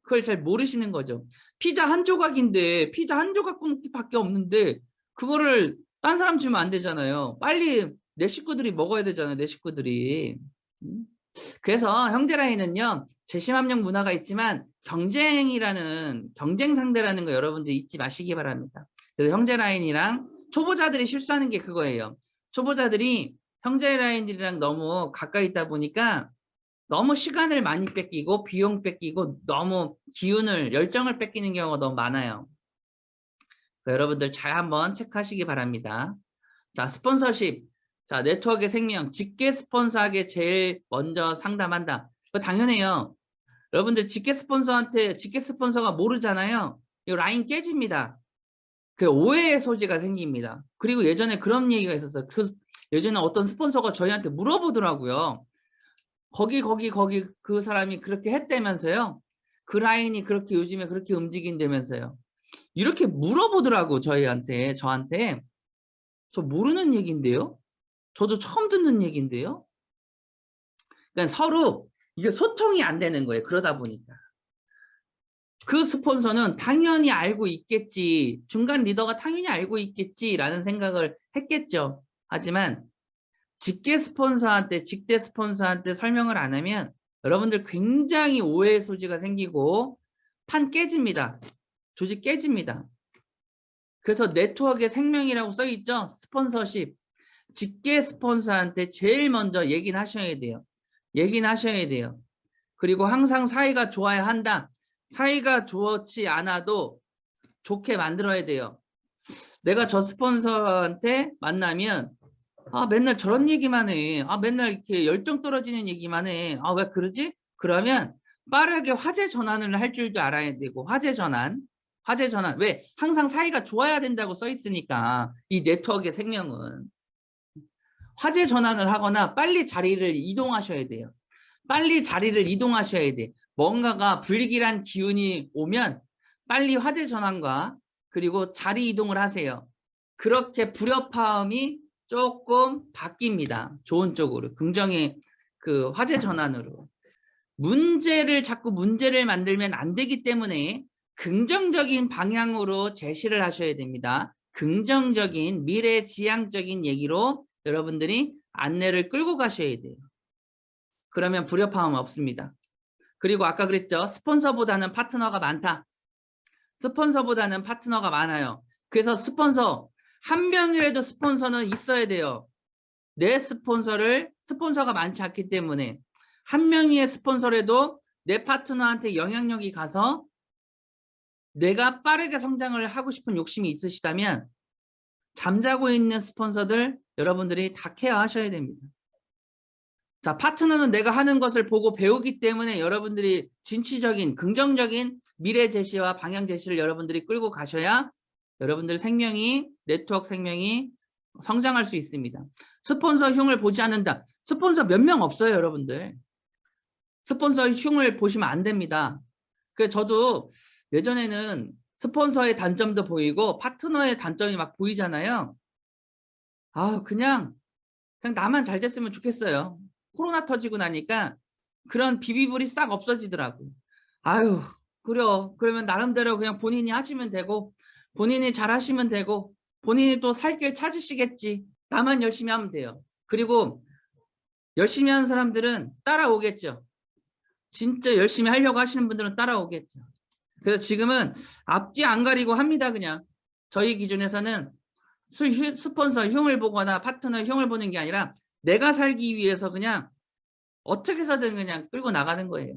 그걸 잘 모르시는 거죠. 피자 한 조각인데 피자 한 조각밖에 없는데 그거를 딴 사람 주면 안 되잖아요. 빨리 내 식구들이 먹어야 되잖아요. 내 식구들이. 그래서 형제 라인은요. 재심합력 문화가 있지만 경쟁 상대라는 거 여러분들 잊지 마시기 바랍니다. 그래서 형제 라인이랑 초보자들이 실수하는 게 그거예요. 초보자들이 형제 라인들이랑 너무 가까이 있다 보니까 너무 시간을 많이 뺏기고 비용 뺏기고 너무 열정을 뺏기는 경우가 너무 많아요. 여러분들 잘 한번 체크하시기 바랍니다. 자, 스폰서십. 자, 네트워크의 생명. 직계 스폰서에게 제일 먼저 상담한다. 당연해요. 여러분들 직계 스폰서가 모르잖아요. 이 라인 깨집니다. 그 오해의 소지가 생깁니다. 그리고 예전에 그런 얘기가 있었어요. 예전에 어떤 스폰서가 저희한테 물어보더라고요. 거기 그 사람이 그렇게 했다면서요. 그 라인이 요즘에 그렇게 움직인다면서요. 이렇게 물어보더라고 저한테. 저 모르는 얘기인데요. 저도 처음 듣는 얘기인데요. 그러니까 서로 이게 소통이 안 되는 거예요. 그러다 보니까. 그 스폰서는 당연히 알고 있겠지. 중간 리더가 당연히 알고 있겠지라는 생각을 했겠죠. 하지만 직대 스폰서한테 설명을 안 하면 여러분들 굉장히 오해의 소지가 생기고 판 깨집니다. 조직 깨집니다. 그래서 네트워크의 생명이라고 써 있죠. 스폰서십. 직계 스폰서한테 제일 먼저 얘기는 하셔야 돼요. 그리고 항상 사이가 좋아야 한다. 사이가 좋지 않아도 좋게 만들어야 돼요. 내가 저 스폰서한테 만나면 맨날 저런 얘기만 해. 맨날 이렇게 열정 떨어지는 얘기만 해. 왜 그러지? 그러면 빠르게 화제 전환을 할 줄도 알아야 되고 화제 전환. 왜? 항상 사이가 좋아야 된다고 써 있으니까 이 네트워크의 생명은. 화제 전환을 하거나 빨리 자리를 이동하셔야 돼요. 뭔가가 불길한 기운이 오면 빨리 화제 전환과 그리고 자리 이동을 하세요. 그렇게 불협화음이 조금 바뀝니다. 좋은 쪽으로, 긍정의 그 화제 전환으로. 자꾸 문제를 만들면 안 되기 때문에 긍정적인 방향으로 제시를 하셔야 됩니다. 긍정적인 미래지향적인 얘기로 여러분들이 안내를 끌고 가셔야 돼요. 그러면 불협화음 없습니다. 그리고 아까 그랬죠. 스폰서보다는 파트너가 많다. 스폰서보다는 파트너가 많아요. 그래서 한 명이라도 스폰서는 있어야 돼요. 내 스폰서가 많지 않기 때문에 한 명의 스폰서라도 내 파트너한테 영향력이 가서 내가 빠르게 성장을 하고 싶은 욕심이 있으시다면 잠자고 있는 스폰서들 여러분들이 다 케어하셔야 됩니다. 자, 파트너는 내가 하는 것을 보고 배우기 때문에 여러분들이 진취적인 긍정적인 미래 제시와 방향 제시를 여러분들이 끌고 가셔야 여러분들 네트워크 생명이 성장할 수 있습니다. 스폰서 흉을 보지 않는다. 스폰서 몇 명 없어요, 여러분들. 스폰서 흉을 보시면 안 됩니다. 그래서 저도 예전에는 스폰서의 단점도 보이고 파트너의 단점이 막 보이잖아요. 그냥 나만 잘 됐으면 좋겠어요. 코로나 터지고 나니까 그런 비비불이 싹 없어지더라고. 그러면 나름대로 그냥 본인이 하시면 되고 본인이 잘 하시면 되고 본인이 또 살 길 찾으시겠지. 나만 열심히 하면 돼요. 그리고 열심히 하는 사람들은 따라오겠죠. 진짜 열심히 하려고 하시는 분들은 따라오겠죠. 그래서 지금은 앞뒤 안 가리고 합니다. 그냥 저희 기준에서는 스폰서 흉을 보거나 파트너 흉을 보는 게 아니라 내가 살기 위해서 그냥 어떻게 해서든 그냥 끌고 나가는 거예요.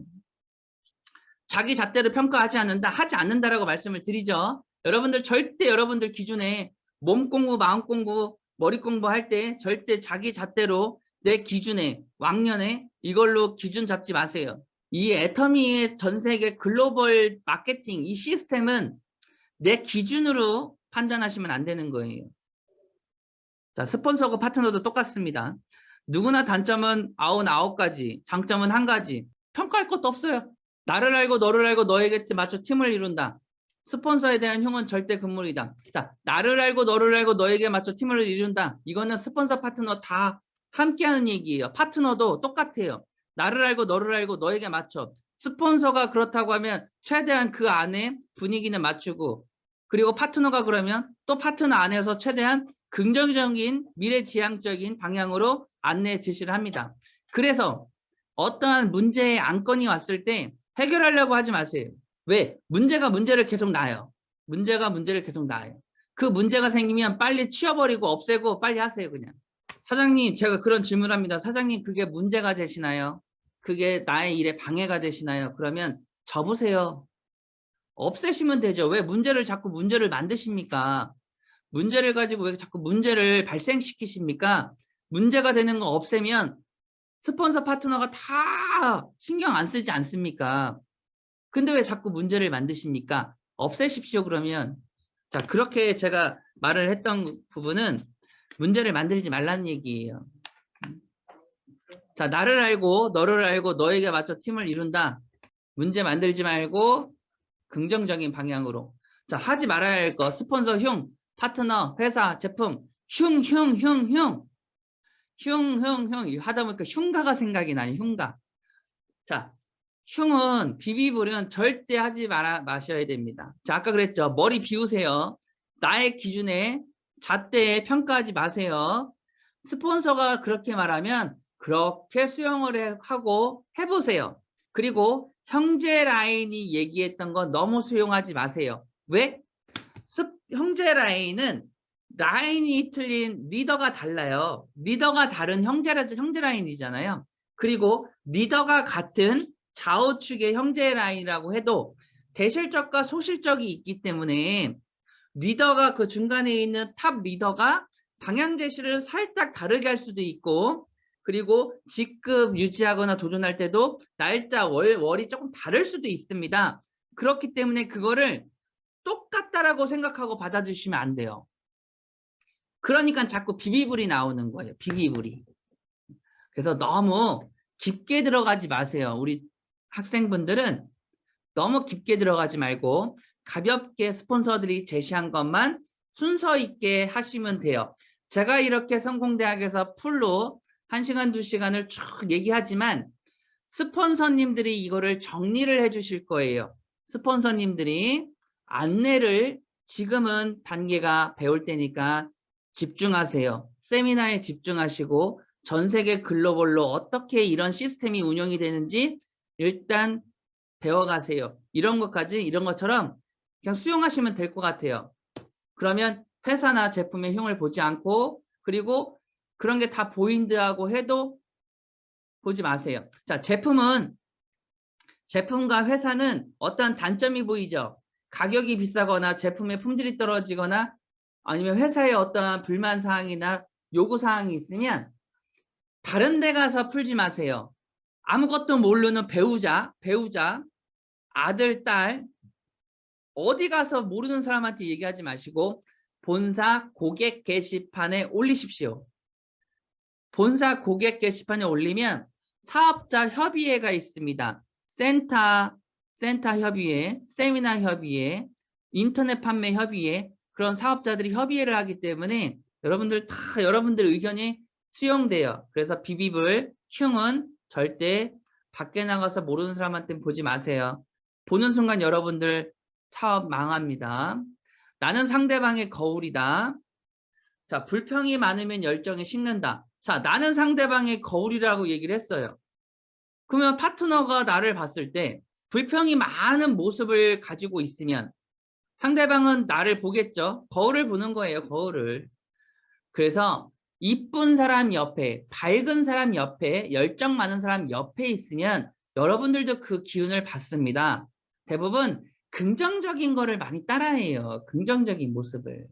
자기 잣대로 평가하지 않는다, 하지 않는다라고 말씀을 드리죠. 여러분들 절대 여러분들 기준에 몸 공부, 마음 공부, 머리 공부할 때 절대 자기 잣대로 내 기준에, 왕년에 이걸로 기준 잡지 마세요. 이 애터미의 전 세계 글로벌 마케팅 이 시스템은 내 기준으로 판단하시면 안 되는 거예요. 자, 스폰서고 파트너도 똑같습니다. 누구나 단점은 99가지, 장점은 1가지. 평가할 것도 없어요. 나를 알고 너를 알고 너에게 맞춰 팀을 이룬다. 스폰서에 대한 흉은 절대 금물이다. 자, 나를 알고 너를 알고 너에게 맞춰 팀을 이룬다. 이거는 스폰서 파트너 다 함께하는 얘기예요. 파트너도 똑같아요. 나를 알고 너를 알고 너에게 맞춰. 스폰서가 그렇다고 하면 최대한 그 안에 분위기는 맞추고, 그리고 파트너가 그러면 또 파트너 안에서 최대한 긍정적인 미래지향적인 방향으로 안내 제시를 합니다. 그래서 어떠한 문제의 안건이 왔을 때 해결하려고 하지 마세요. 왜? 문제가 문제를 계속 낳아요. 문제가 문제를 계속 낳아요. 그 문제가 생기면 빨리 치워버리고 없애고 빨리 하세요. 그냥. 사장님, 제가 그런 질문을 합니다. 사장님, 그게 문제가 되시나요? 그게 나의 일에 방해가 되시나요? 그러면 접으세요. 없애시면 되죠. 왜 자꾸 문제를 만드십니까? 문제를 가지고 왜 자꾸 문제를 발생시키십니까? 문제가 되는 거 없애면 스폰서 파트너가 다 신경 안 쓰지 않습니까? 근데 왜 자꾸 문제를 만드십니까? 없애십시오. 그러면 자, 그렇게 제가 말을 했던 부분은 문제를 만들지 말라는 얘기예요. 자, 나를 알고 너를 알고 너에게 맞춰 팀을 이룬다. 문제 만들지 말고 긍정적인 방향으로. 자, 하지 말아야 할 거 스폰서 흉, 파트너, 회사, 제품 흉 하다 보니까 흉가가 생각이 나니 흉가. 자, 흉은 비비불은 절대 하지 마셔야 됩니다. 자, 아까 그랬죠. 머리 비우세요. 나의 기준에 잣대에 평가하지 마세요. 스폰서가 그렇게 말하면 그렇게 수용을 하고 해보세요. 그리고 형제 라인이 얘기했던 거 너무 수용하지 마세요. 왜? 형제 라인이 틀린 리더가 달라요. 리더가 다른 형제 라인이잖아요. 그리고 리더가 같은 좌우측의 형제 라인이라고 해도 대실적과 소실적이 있기 때문에 리더가 그 중간에 있는 탑 리더가 방향 제시를 살짝 다르게 할 수도 있고, 그리고 직급 유지하거나 도전할 때도 날짜, 월이 조금 다를 수도 있습니다. 그렇기 때문에 그거를 똑같다라고 생각하고 받아주시면 안 돼요. 그러니까 자꾸 비비불이 나오는 거예요. 비비불이. 그래서 너무 깊게 들어가지 마세요. 우리 학생분들은 너무 깊게 들어가지 말고 가볍게 스폰서들이 제시한 것만 순서 있게 하시면 돼요. 제가 이렇게 성공대학에서 풀로 1시간, 2시간을 쭉 얘기하지만 스폰서님들이 이거를 정리를 해 주실 거예요. 스폰서님들이 안내를 지금은 단계가 배울 때니까 집중하세요. 세미나에 집중하시고 전 세계 글로벌로 어떻게 이런 시스템이 운영이 되는지 일단 배워가세요. 이런 것처럼 그냥 수용하시면 될 것 같아요. 그러면 회사나 제품의 흉을 보지 않고 그리고 그런 게 다 보인다고 해도 보지 마세요. 자, 제품과 회사는 어떤 단점이 보이죠? 가격이 비싸거나 제품의 품질이 떨어지거나 아니면 회사에 어떠한 불만 사항이나 요구 사항이 있으면 다른 데 가서 풀지 마세요. 아무것도 모르는 배우자, 아들, 딸 어디 가서 모르는 사람한테 얘기하지 마시고 본사 고객 게시판에 올리십시오. 본사 고객 게시판에 올리면 사업자 협의회가 있습니다. 센터 협의회, 세미나 협의회, 인터넷 판매 협의회 그런 사업자들이 협의회를 하기 때문에 여러분들 의견이 수용돼요. 그래서 비비블, 흉은 절대 밖에 나가서 모르는 사람한테 보지 마세요. 보는 순간 여러분들 사업 망합니다. 나는 상대방의 거울이다. 자, 불평이 많으면 열정이 식는다. 자, 나는 상대방의 거울이라고 얘기를 했어요. 그러면 파트너가 나를 봤을 때 불평이 많은 모습을 가지고 있으면 상대방은 나를 보겠죠. 거울을 보는 거예요. 거울을. 그래서 이쁜 사람 옆에, 밝은 사람 옆에, 열정 많은 사람 옆에 있으면 여러분들도 그 기운을 받습니다. 대부분 긍정적인 거를 많이 따라해요. 긍정적인 모습을.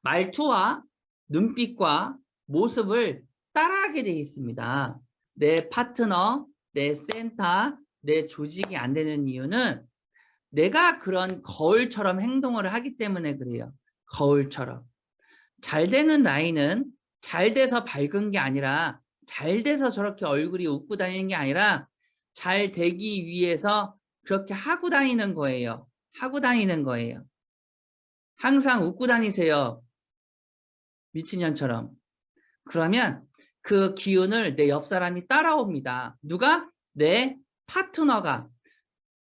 말투와 눈빛과 모습을 따라하게 되어 있습니다. 내 파트너, 내 센터, 내 조직이 안 되는 이유는 내가 그런 거울처럼 행동을 하기 때문에 그래요. 거울처럼. 잘 되는 라인은 잘 돼서 밝은 게 아니라 잘 돼서 저렇게 얼굴이 웃고 다니는 게 아니라 잘 되기 위해서 그렇게 하고 다니는 거예요. 하고 다니는 거예요. 항상 웃고 다니세요. 미친년처럼. 그러면 그 기운을 내 옆 사람이 따라옵니다. 누가? 내 파트너가.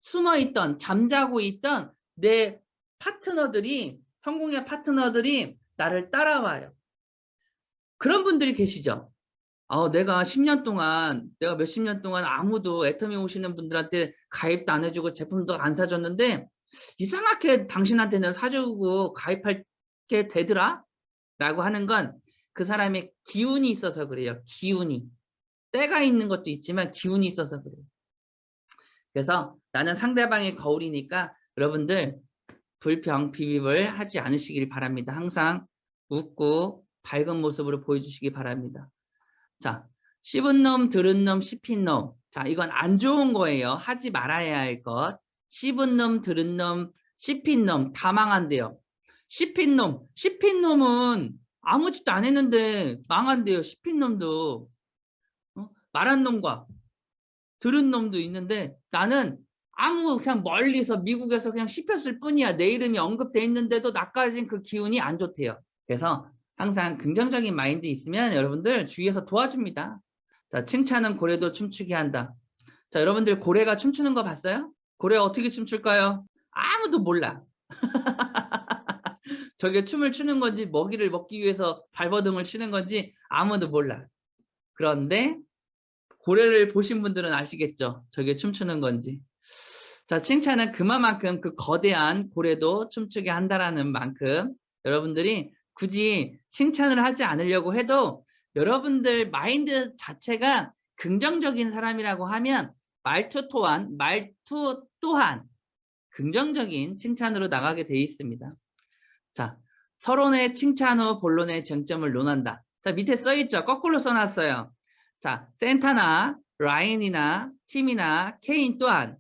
숨어있던, 잠자고 있던 내 파트너들이, 성공의 파트너들이 나를 따라와요. 그런 분들이 계시죠? 내가 10년 동안, 내가 몇십 년 동안 아무도 애터미 오시는 분들한테 가입도 안 해주고 제품도 안 사줬는데 이상하게 당신한테는 사주고 가입할게 되더라? 라고 하는 건 그 사람의 기운이 있어서 그래요. 기운이. 때가 있는 것도 있지만 기운이 있어서 그래요. 그래서 나는 상대방의 거울이니까 여러분들 불평, 비비블 하지 않으시길 바랍니다. 항상 웃고 밝은 모습으로 보여주시기 바랍니다. 자, 씹은 놈, 들은 놈, 씹힌 놈. 자, 이건 안 좋은 거예요. 하지 말아야 할 것. 씹은 놈, 들은 놈, 씹힌 놈 다 망한대요. 씹힌 놈은 아무 짓도 안 했는데 망한대요. 씹힌 놈도. 말한 놈과 들은 놈도 있는데 나는 그냥 멀리서 미국에서 그냥 씹혔을 뿐이야. 내 이름이 언급돼 있는데도 나까진 그 기운이 안 좋대요. 그래서 항상 긍정적인 마인드 있으면 여러분들 주위에서 도와줍니다. 자, 칭찬은 고래도 춤추게 한다. 자, 여러분들 고래가 춤추는 거 봤어요? 고래 어떻게 춤출까요? 아무도 몰라. 저게 춤을 추는 건지 먹이를 먹기 위해서 발버둥을 치는 건지 아무도 몰라. 그런데 고래를 보신 분들은 아시겠죠? 저게 춤추는 건지. 자, 칭찬은 그만큼 그 거대한 고래도 춤추게 한다라는 만큼 여러분들이 굳이 칭찬을 하지 않으려고 해도 여러분들 마인드 자체가 긍정적인 사람이라고 하면 말투 또한 긍정적인 칭찬으로 나가게 돼 있습니다. 자, 서론의 칭찬 후 본론의 쟁점을 논한다. 자, 밑에 써있죠? 거꾸로 써놨어요. 자, 센터나 라인이나 팀이나 케인 또한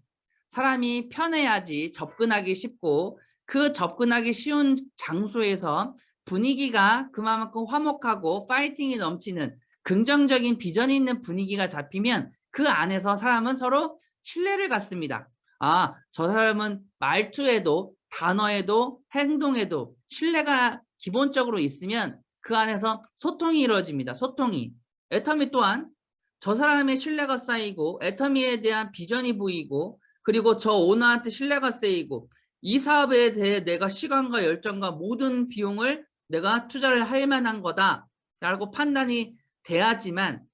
사람이 편해야지 접근하기 쉽고 그 접근하기 쉬운 장소에서 분위기가 그만큼 화목하고 파이팅이 넘치는 긍정적인 비전이 있는 분위기가 잡히면 그 안에서 사람은 서로 신뢰를 갖습니다. 아, 저 사람은 말투에도 단어에도 행동에도 신뢰가 기본적으로 있으면 그 안에서 소통이 이루어집니다. 소통이. 애터미 또한 저 사람의 신뢰가 쌓이고 애터미에 대한 비전이 보이고 그리고 저 오너한테 신뢰가 쌓이고 이 사업에 대해 내가 시간과 열정과 모든 비용을 내가 투자를 할 만한 거다 라고 판단이 돼야지만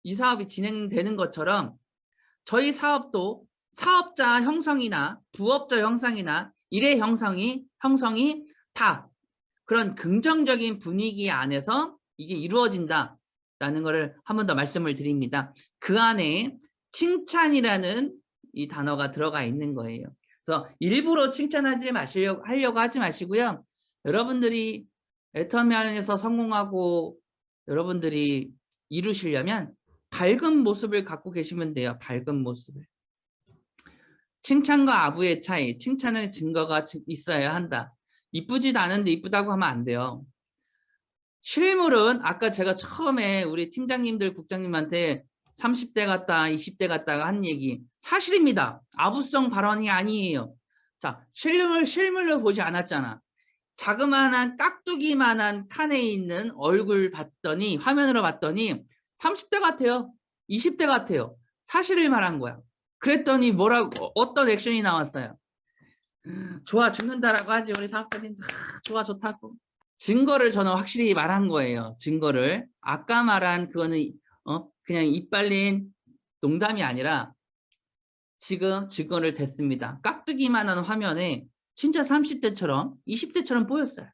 이 사업이 진행되는 것처럼 저희 사업도 사업자 형성이나 부업자 형성이나 일의 형성이 다 그런 긍정적인 분위기 안에서 이게 이루어진다라는 것을 한 번 더 말씀을 드립니다. 그 안에 칭찬이라는 이 단어가 들어가 있는 거예요. 그래서 일부러 하려고 하지 마시고요. 여러분들이 애터미 안에서 성공하고 여러분들이 이루시려면 밝은 모습을 갖고 계시면 돼요. 밝은 모습을. 칭찬과 아부의 차이. 칭찬의 증거가 있어야 한다. 이쁘지도 않은데 이쁘다고 하면 안 돼요. 실물은 아까 제가 처음에 우리 팀장님들 국장님한테 30대 같다 20대 같다가 한 얘기 사실입니다. 아부성 발언이 아니에요. 자, 실물로 보지 않았잖아. 자그마한 깍두기만한 칸에 있는 얼굴 봤더니 화면으로 봤더니 30대 같아요. 20대 같아요. 사실을 말한 거야. 그랬더니 뭐라고 어떤 액션이 나왔어요. 좋아 죽는다라고 하지 우리 사업가님. 좋아 좋다고. 증거를 저는 확실히 말한 거예요. 증거를. 아까 말한 그거는 그냥 이빨린 농담이 아니라 지금 증거를 댔습니다. 깍두기만한 화면에 진짜 30대처럼 20대처럼 보였어요.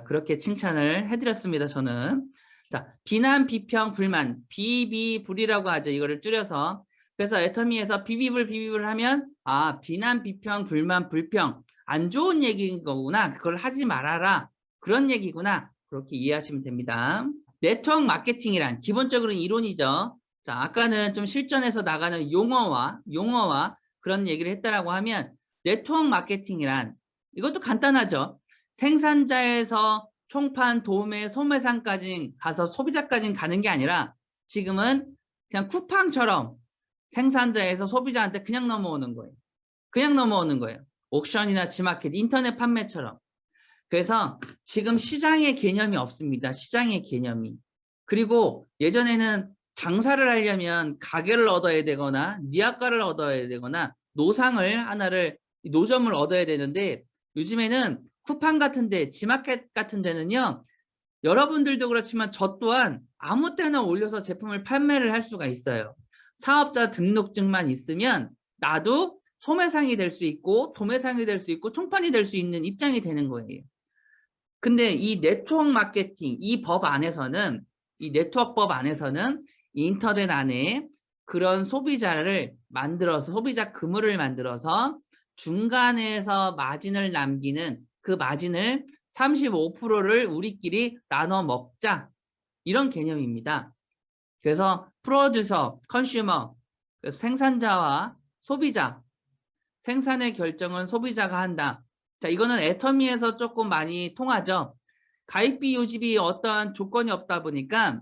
그렇게 칭찬을 해드렸습니다. 저는. 자, 비난, 비평, 불만, 비비불이라고 하죠. 이거를 줄여서. 그래서 애터미에서 비비불 하면 비난, 비평, 불만, 불평 안 좋은 얘기인 거구나. 그걸 하지 말아라. 그런 얘기구나. 그렇게 이해하시면 됩니다. 네트워크 마케팅이란 기본적으로는 이론이죠. 자, 아까는 좀 실전에서 나가는 용어와 그런 얘기를 했다라고 하면 네트워크 마케팅이란 이것도 간단하죠. 생산자에서 총판, 도매, 소매상까지 가서 소비자까지 가는 게 아니라 지금은 그냥 쿠팡처럼 생산자에서 소비자한테 그냥 넘어오는 거예요. 그냥 넘어오는 거예요. 옥션이나 지마켓, 인터넷 판매처럼. 그래서 지금 시장의 개념이 없습니다. 시장의 개념이. 그리고 예전에는 장사를 하려면 가게를 얻어야 되거나 니아가를 얻어야 되거나 노점을 얻어야 되는데 요즘에는 쿠팡 같은 데, 지마켓 같은 데는요. 여러분들도 그렇지만 저 또한 아무 때나 올려서 제품을 판매를 할 수가 있어요. 사업자 등록증만 있으면 나도 소매상이 될 수 있고 도매상이 될 수 있고 총판이 될 수 있는 입장이 되는 거예요. 근데 이 네트워크 마케팅, 이 네트워크법 안에서는 인터넷 안에 그런 소비자를 만들어서 소비자 그물을 만들어서 중간에서 마진을 남기는 그 마진을 35%를 우리끼리 나눠 먹자 이런 개념입니다. 그래서 프로듀서, 컨슈머, 생산자와 소비자, 생산의 결정은 소비자가 한다. 자, 이거는 애터미에서 조금 많이 통하죠. 가입비 요집이 어떠한 조건이 없다 보니까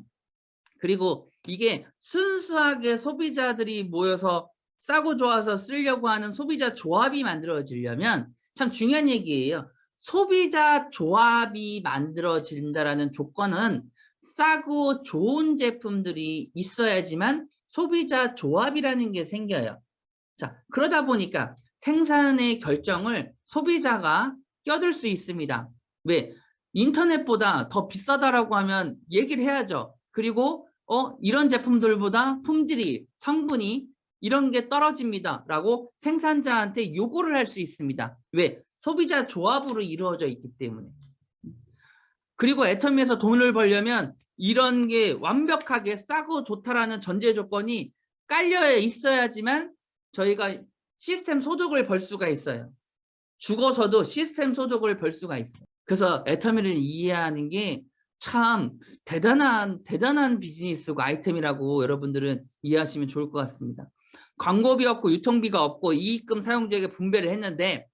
그리고 이게 순수하게 소비자들이 모여서 싸고 좋아서 쓰려고 하는 소비자 조합이 만들어지려면 참 중요한 얘기예요. 소비자 조합이 만들어진다라는 조건은 싸고 좋은 제품들이 있어야지만 소비자 조합이라는 게 생겨요. 자, 그러다 보니까 생산의 결정을 소비자가 껴들 수 있습니다. 왜? 인터넷보다 더 비싸다라고 하면 얘기를 해야죠. 그리고 이런 제품들보다 품질이, 성분이 이런 게 떨어집니다. 라고 생산자한테 요구를 할 수 있습니다. 왜? 소비자 조합으로 이루어져 있기 때문에. 그리고 애터미에서 돈을 벌려면 이런 게 완벽하게 싸고 좋다라는 전제 조건이 깔려 있어야지만 저희가 시스템 소득을 벌 수가 있어요. 죽어서도 시스템 소득을 벌 수가 있어요. 그래서 애터미를 이해하는 게 참 대단한 비즈니스고 아이템이라고 여러분들은 이해하시면 좋을 것 같습니다. 광고비 없고 유통비가 없고 이익금 사용자에게 분배를 했는데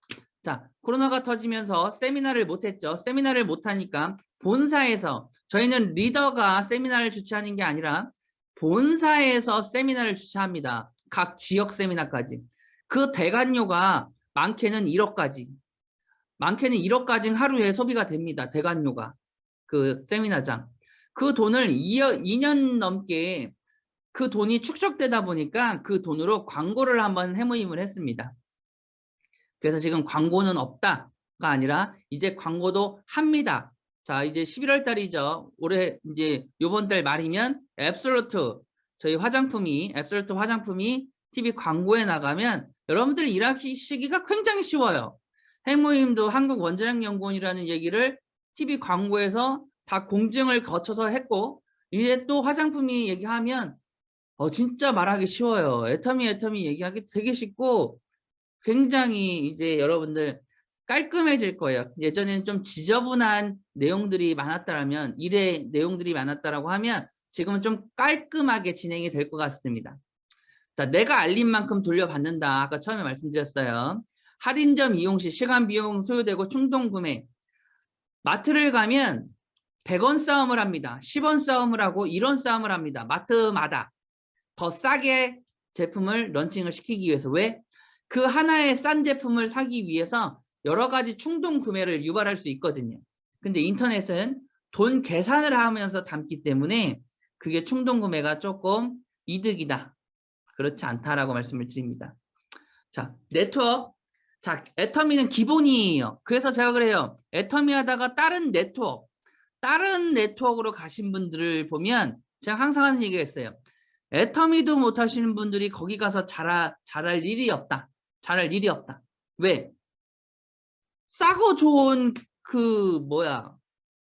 자, 코로나가 터지면서 세미나를 못했죠. 세미나를 못하니까 본사에서 저희는 리더가 세미나를 주최하는 게 아니라 본사에서 세미나를 주최합니다. 각 지역 세미나까지. 그 대관료가 많게는 1억까지. 많게는 1억까지 하루에 소비가 됩니다. 대관료가. 그 세미나장. 그 돈을 2년 넘게 그 돈이 축적되다 보니까 그 돈으로 광고를 한번 해모임을 했습니다. 그래서 지금 광고는 없다가 아니라 이제 광고도 합니다. 자, 이제 11월 달이죠. 올해 이제 요번 달 말이면 앱솔루트 저희 앱솔루트 화장품이 TV 광고에 나가면 여러분들 일하시기가 굉장히 쉬워요. 핵모임도 한국원자력연구원이라는 얘기를 TV 광고에서 다 공증을 거쳐서 했고 이제 또 화장품이 얘기하면 진짜 말하기 쉬워요. 애터미 얘기하기 되게 쉽고 굉장히 이제 여러분들 깔끔해질 거예요. 예전에는 좀 지저분한 내용들이 많았다면 일의 내용들이 많았다라고 하면 지금은 좀 깔끔하게 진행이 될 것 같습니다. 자, 내가 알린 만큼 돌려받는다. 아까 처음에 말씀드렸어요. 할인점 이용 시 시간 비용 소요되고 충동 구매. 마트를 가면 100원 싸움을 합니다. 10원 싸움을 하고 1원 싸움을 합니다. 마트마다 더 싸게 제품을 런칭을 시키기 위해서. 왜? 그 하나의 싼 제품을 사기 위해서 여러 가지 충동 구매를 유발할 수 있거든요. 근데 인터넷은 돈 계산을 하면서 담기 때문에 그게 충동 구매가 조금 이득이다. 그렇지 않다라고 말씀을 드립니다. 자, 네트워크. 자, 애터미는 기본이에요. 그래서 제가 그래요. 애터미 하다가 다른 네트워크로 가신 분들을 보면 제가 항상 하는 얘기가 있어요. 애터미도 못 하시는 분들이 거기 가서 잘할 일이 없다. 잘할 일이 없다. 왜? 싸고 좋은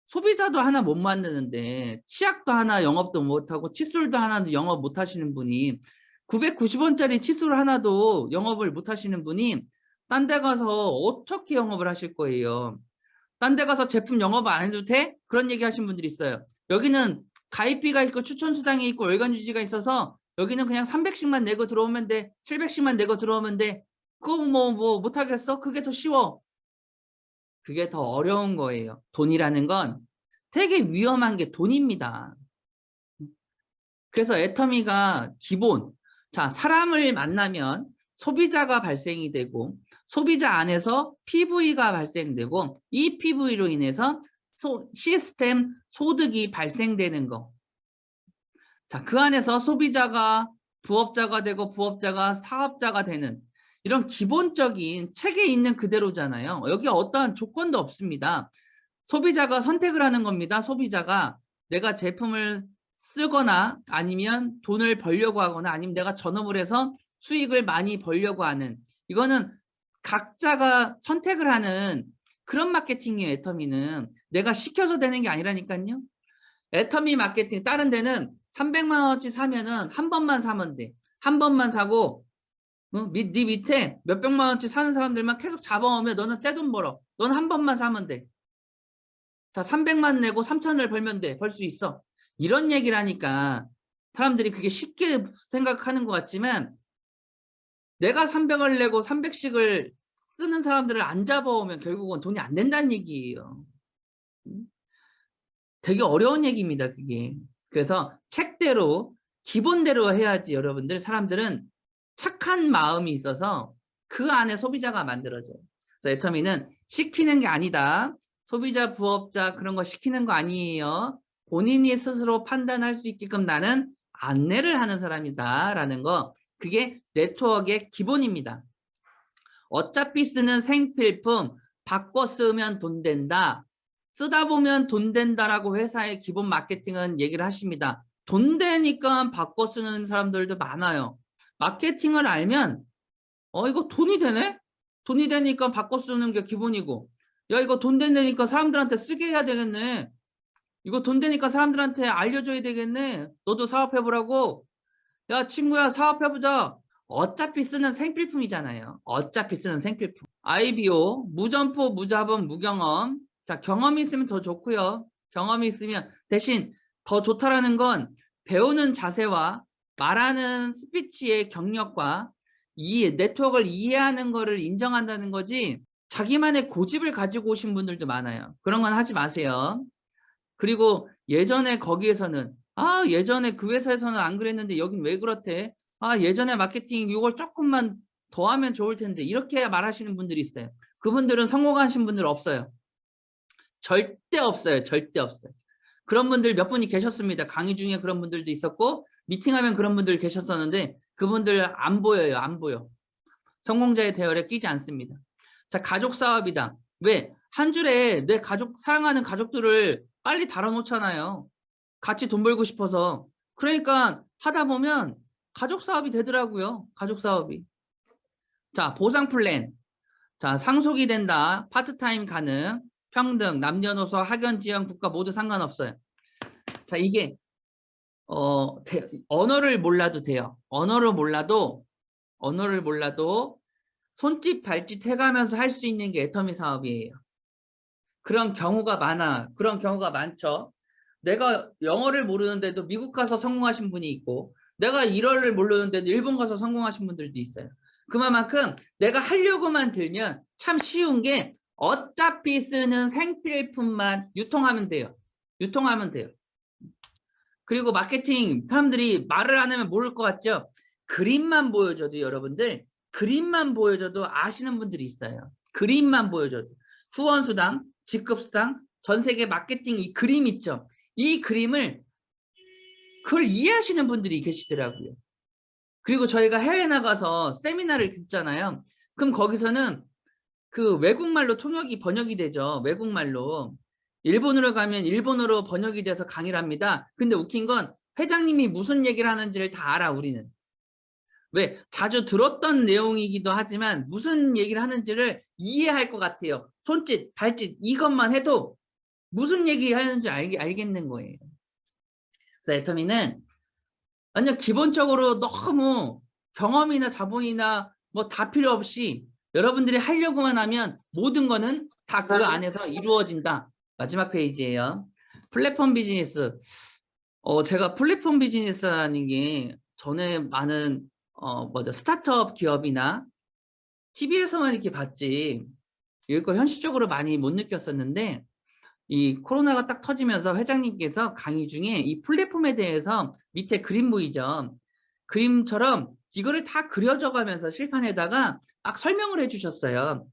소비자도 하나 못 만드는데 치약도 하나 영업도 못하고 칫솔도 하나도 영업 못 하시는 분이 990원짜리 칫솔 하나도 영업을 못 하시는 분이 딴 데 가서 어떻게 영업을 하실 거예요? 딴 데 가서 제품 영업 안 해도 돼? 그런 얘기 하신 분들이 있어요. 여기는 가입비가 있고 추천수당이 있고 월간 유지가 있어서 여기는 그냥 300씩만 내고 들어오면 돼. 700씩만 내고 들어오면 돼. 그거 뭐 못하겠어? 그게 더 쉬워. 그게 더 어려운 거예요. 돈이라는 건 되게 위험한 게 돈입니다. 그래서 애터미가 기본. 자, 사람을 만나면 소비자가 발생이 되고 소비자 안에서 PV가 발생되고 이 PV로 인해서 시스템 소득이 발생되는 거. 자, 그 안에서 소비자가 부업자가 되고 부업자가 사업자가 되는 이런 기본적인 책에 있는 그대로잖아요. 여기 어떠한 조건도 없습니다. 소비자가 선택을 하는 겁니다. 소비자가 내가 제품을 쓰거나 아니면 돈을 벌려고 하거나 아니면 내가 전업을 해서 수익을 많이 벌려고 하는 이거는 각자가 선택을 하는 그런 마케팅이에요. 애터미는 내가 시켜서 되는 게 아니라니까요. 애터미 마케팅 다른 데는 300만 원어치 사면은 한 번만 사면 돼. 한 번만 사고 네 밑에 몇백만 원어치 사는 사람들만 계속 잡아오면 너는 떼돈 벌어. 너는 한 번만 사면 돼. 자, 300만 내고 3천을 벌면 돼. 벌 수 있어. 이런 얘기를 하니까 사람들이 그게 쉽게 생각하는 것 같지만 내가 300을 내고 300씩을 쓰는 사람들을 안 잡아오면 결국은 돈이 안 된다는 얘기예요. 되게 어려운 얘기입니다, 그게. 그래서 책대로 기본대로 해야지 여러분들 사람들은 착한 마음이 있어서 그 안에 소비자가 만들어져요. 그래서 애터미는 시키는 게 아니다. 소비자, 부업자 그런 거 시키는 거 아니에요. 본인이 스스로 판단할 수 있게끔 나는 안내를 하는 사람이다 라는 거 그게 네트워크의 기본입니다. 어차피 쓰는 생필품 바꿔 쓰면 돈 된다. 쓰다 보면 돈 된다라고 회사의 기본 마케팅은 얘기를 하십니다. 돈 되니까 바꿔 쓰는 사람들도 많아요. 마케팅을 알면 이거 돈이 되네? 돈이 되니까 바꿔 쓰는 게 기본이고 야 이거 돈 된다니까 사람들한테 쓰게 해야 되겠네. 이거 돈 되니까 사람들한테 알려줘야 되겠네. 너도 사업해보라고. 야 친구야 사업해보자. 어차피 쓰는 생필품이잖아요. 어차피 쓰는 생필품. IBO 무점포 무자본 무경험. 자 경험이 있으면 더 좋고요. 경험이 있으면 대신 더 좋다라는 건 배우는 자세와 말하는 스피치의 경력과 이 네트워크를 이해하는 거를 인정한다는 거지 자기만의 고집을 가지고 오신 분들도 많아요. 그런 건 하지 마세요. 그리고 예전에 거기에서는 예전에 그 회사에서는 안 그랬는데 여긴 왜 그렇대? 아, 예전에 마케팅 이걸 조금만 더 하면 좋을 텐데 이렇게 말하시는 분들이 있어요. 그분들은 성공하신 분들 없어요. 절대 없어요. 절대 없어요. 그런 분들 몇 분이 계셨습니다. 강의 중에 그런 분들도 있었고 미팅하면 그런 분들 계셨었는데 그분들 안 보여요. 안 보여. 성공자의 대열에 끼지 않습니다. 자, 가족 사업이다. 왜? 한 줄에 내 가족, 사랑하는 가족들을 빨리 달아놓잖아요. 같이 돈 벌고 싶어서. 그러니까 하다 보면 가족 사업이 되더라고요. 가족 사업이. 자, 보상 플랜. 자, 상속이 된다. 파트타임 가능. 평등, 남녀노소, 학연, 지연, 국가 모두 상관없어요. 자, 이게 언어를 몰라도 돼요. 언어를 몰라도 손짓 발짓 해가면서 할 수 있는 게 애터미 사업이에요. 그런 경우가 많아. 그런 경우가 많죠. 내가 영어를 모르는데도 미국 가서 성공하신 분이 있고 내가 일어를 모르는데도 일본 가서 성공하신 분들도 있어요. 그만큼 내가 하려고만 들면 참 쉬운 게 어차피 쓰는 생필품만 유통하면 돼요. 유통하면 돼요. 그리고 마케팅 사람들이 말을 안 하면 모를 것 같죠? 그림만 보여줘도 여러분들 그림만 보여줘도 아시는 분들이 있어요. 그림만 보여줘도 후원수당, 직급수당, 전세계 마케팅 이 그림 있죠? 이 그림을 그걸 이해하시는 분들이 계시더라고요. 그리고 저희가 해외 나가서 세미나를 듣잖아요. 그럼 거기서는 그 외국말로 번역이 되죠. 외국말로. 일본으로 가면 일본어로 번역이 돼서 강의를 합니다. 근데 웃긴 건 회장님이 무슨 얘기를 하는지를 다 알아, 우리는. 왜? 자주 들었던 내용이기도 하지만 무슨 얘기를 하는지를 이해할 것 같아요. 손짓, 발짓 이것만 해도 무슨 얘기 하는지 알겠는 거예요. 그래서 애터미는 완전 기본적으로 너무 경험이나 자본이나 뭐 다 필요 없이 여러분들이 하려고만 하면 모든 거는 다 그 안에서 이루어진다. 마지막 페이지예요. 플랫폼 비즈니스. 제가 플랫폼 비즈니스라는 게 전에 많은 스타트업 기업이나 TV에서만 이렇게 봤지 이걸 현실적으로 많이 못 느꼈었는데 이 코로나가 딱 터지면서 회장님께서 강의 중에 이 플랫폼에 대해서 밑에 그림 보이죠? 그림처럼 이거를 다 그려져 가면서 실판에다가 막 설명을 해주셨어요.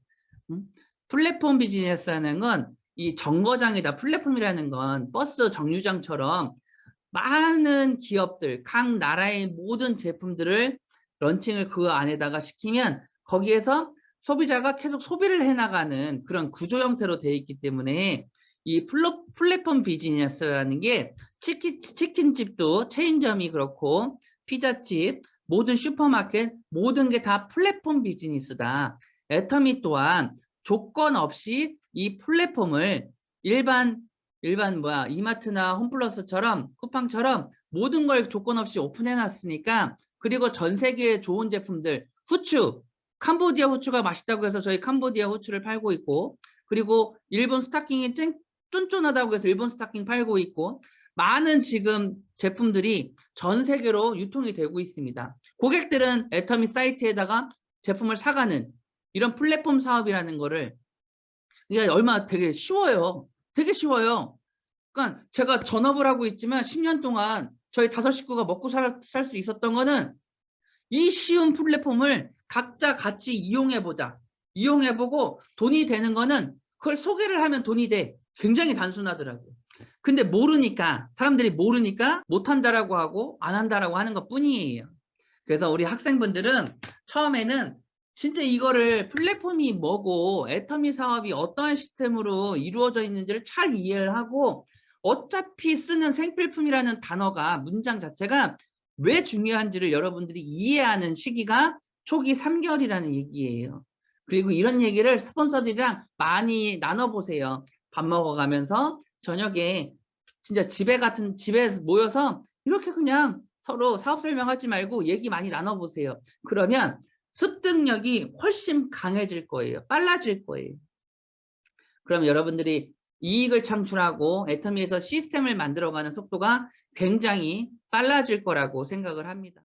플랫폼 비즈니스라는 건 이 정거장이다. 플랫폼이라는 건 버스 정류장처럼 많은 기업들, 각 나라의 모든 제품들을 런칭을 그 안에다가 시키면 거기에서 소비자가 계속 소비를 해나가는 그런 구조 형태로 되어 있기 때문에 이 플랫폼 비즈니스라는 게 치킨집도 체인점이 그렇고 피자집, 모든 슈퍼마켓 모든 게 다 플랫폼 비즈니스다. 애터미 또한 조건 없이 이 플랫폼을 일반 이마트나 홈플러스처럼 쿠팡처럼 모든 걸 조건 없이 오픈해 놨으니까 그리고 전 세계의 좋은 제품들 후추 캄보디아 후추가 맛있다고 해서 저희 캄보디아 후추를 팔고 있고 그리고 일본 스타킹이 쫀쫀하다고 해서 일본 스타킹 팔고 있고 많은 지금 제품들이 전 세계로 유통이 되고 있습니다. 고객들은 애터미 사이트에다가 제품을 사가는 이런 플랫폼 사업이라는 거를 이게 얼마나 되게 쉬워요. 되게 쉬워요. 그러니까 제가 전업을 하고 있지만 10년 동안 저희 5식구가 먹고 살 수 있었던 거는 이 쉬운 플랫폼을 각자 같이 이용해보자. 이용해보고 돈이 되는 거는 그걸 소개를 하면 돈이 돼. 굉장히 단순하더라고요. 근데 모르니까 사람들이 모르니까 못한다라고 하고 안 한다라고 하는 것 뿐이에요. 그래서 우리 학생분들은 처음에는 진짜 이거를 플랫폼이 뭐고 애터미 사업이 어떠한 시스템으로 이루어져 있는지를 잘 이해를 하고 어차피 쓰는 생필품이라는 단어가 문장 자체가 왜 중요한지를 여러분들이 이해하는 시기가 초기 3개월이라는 얘기예요. 그리고 이런 얘기를 스폰서들이랑 많이 나눠보세요. 밥 먹어가면서 저녁에 진짜 집에 모여서 이렇게 그냥 서로 사업 설명하지 말고 얘기 많이 나눠보세요. 그러면 습득력이 훨씬 강해질 거예요. 빨라질 거예요. 그럼 여러분들이 이익을 창출하고 애터미에서 시스템을 만들어가는 속도가 굉장히 빨라질 거라고 생각을 합니다.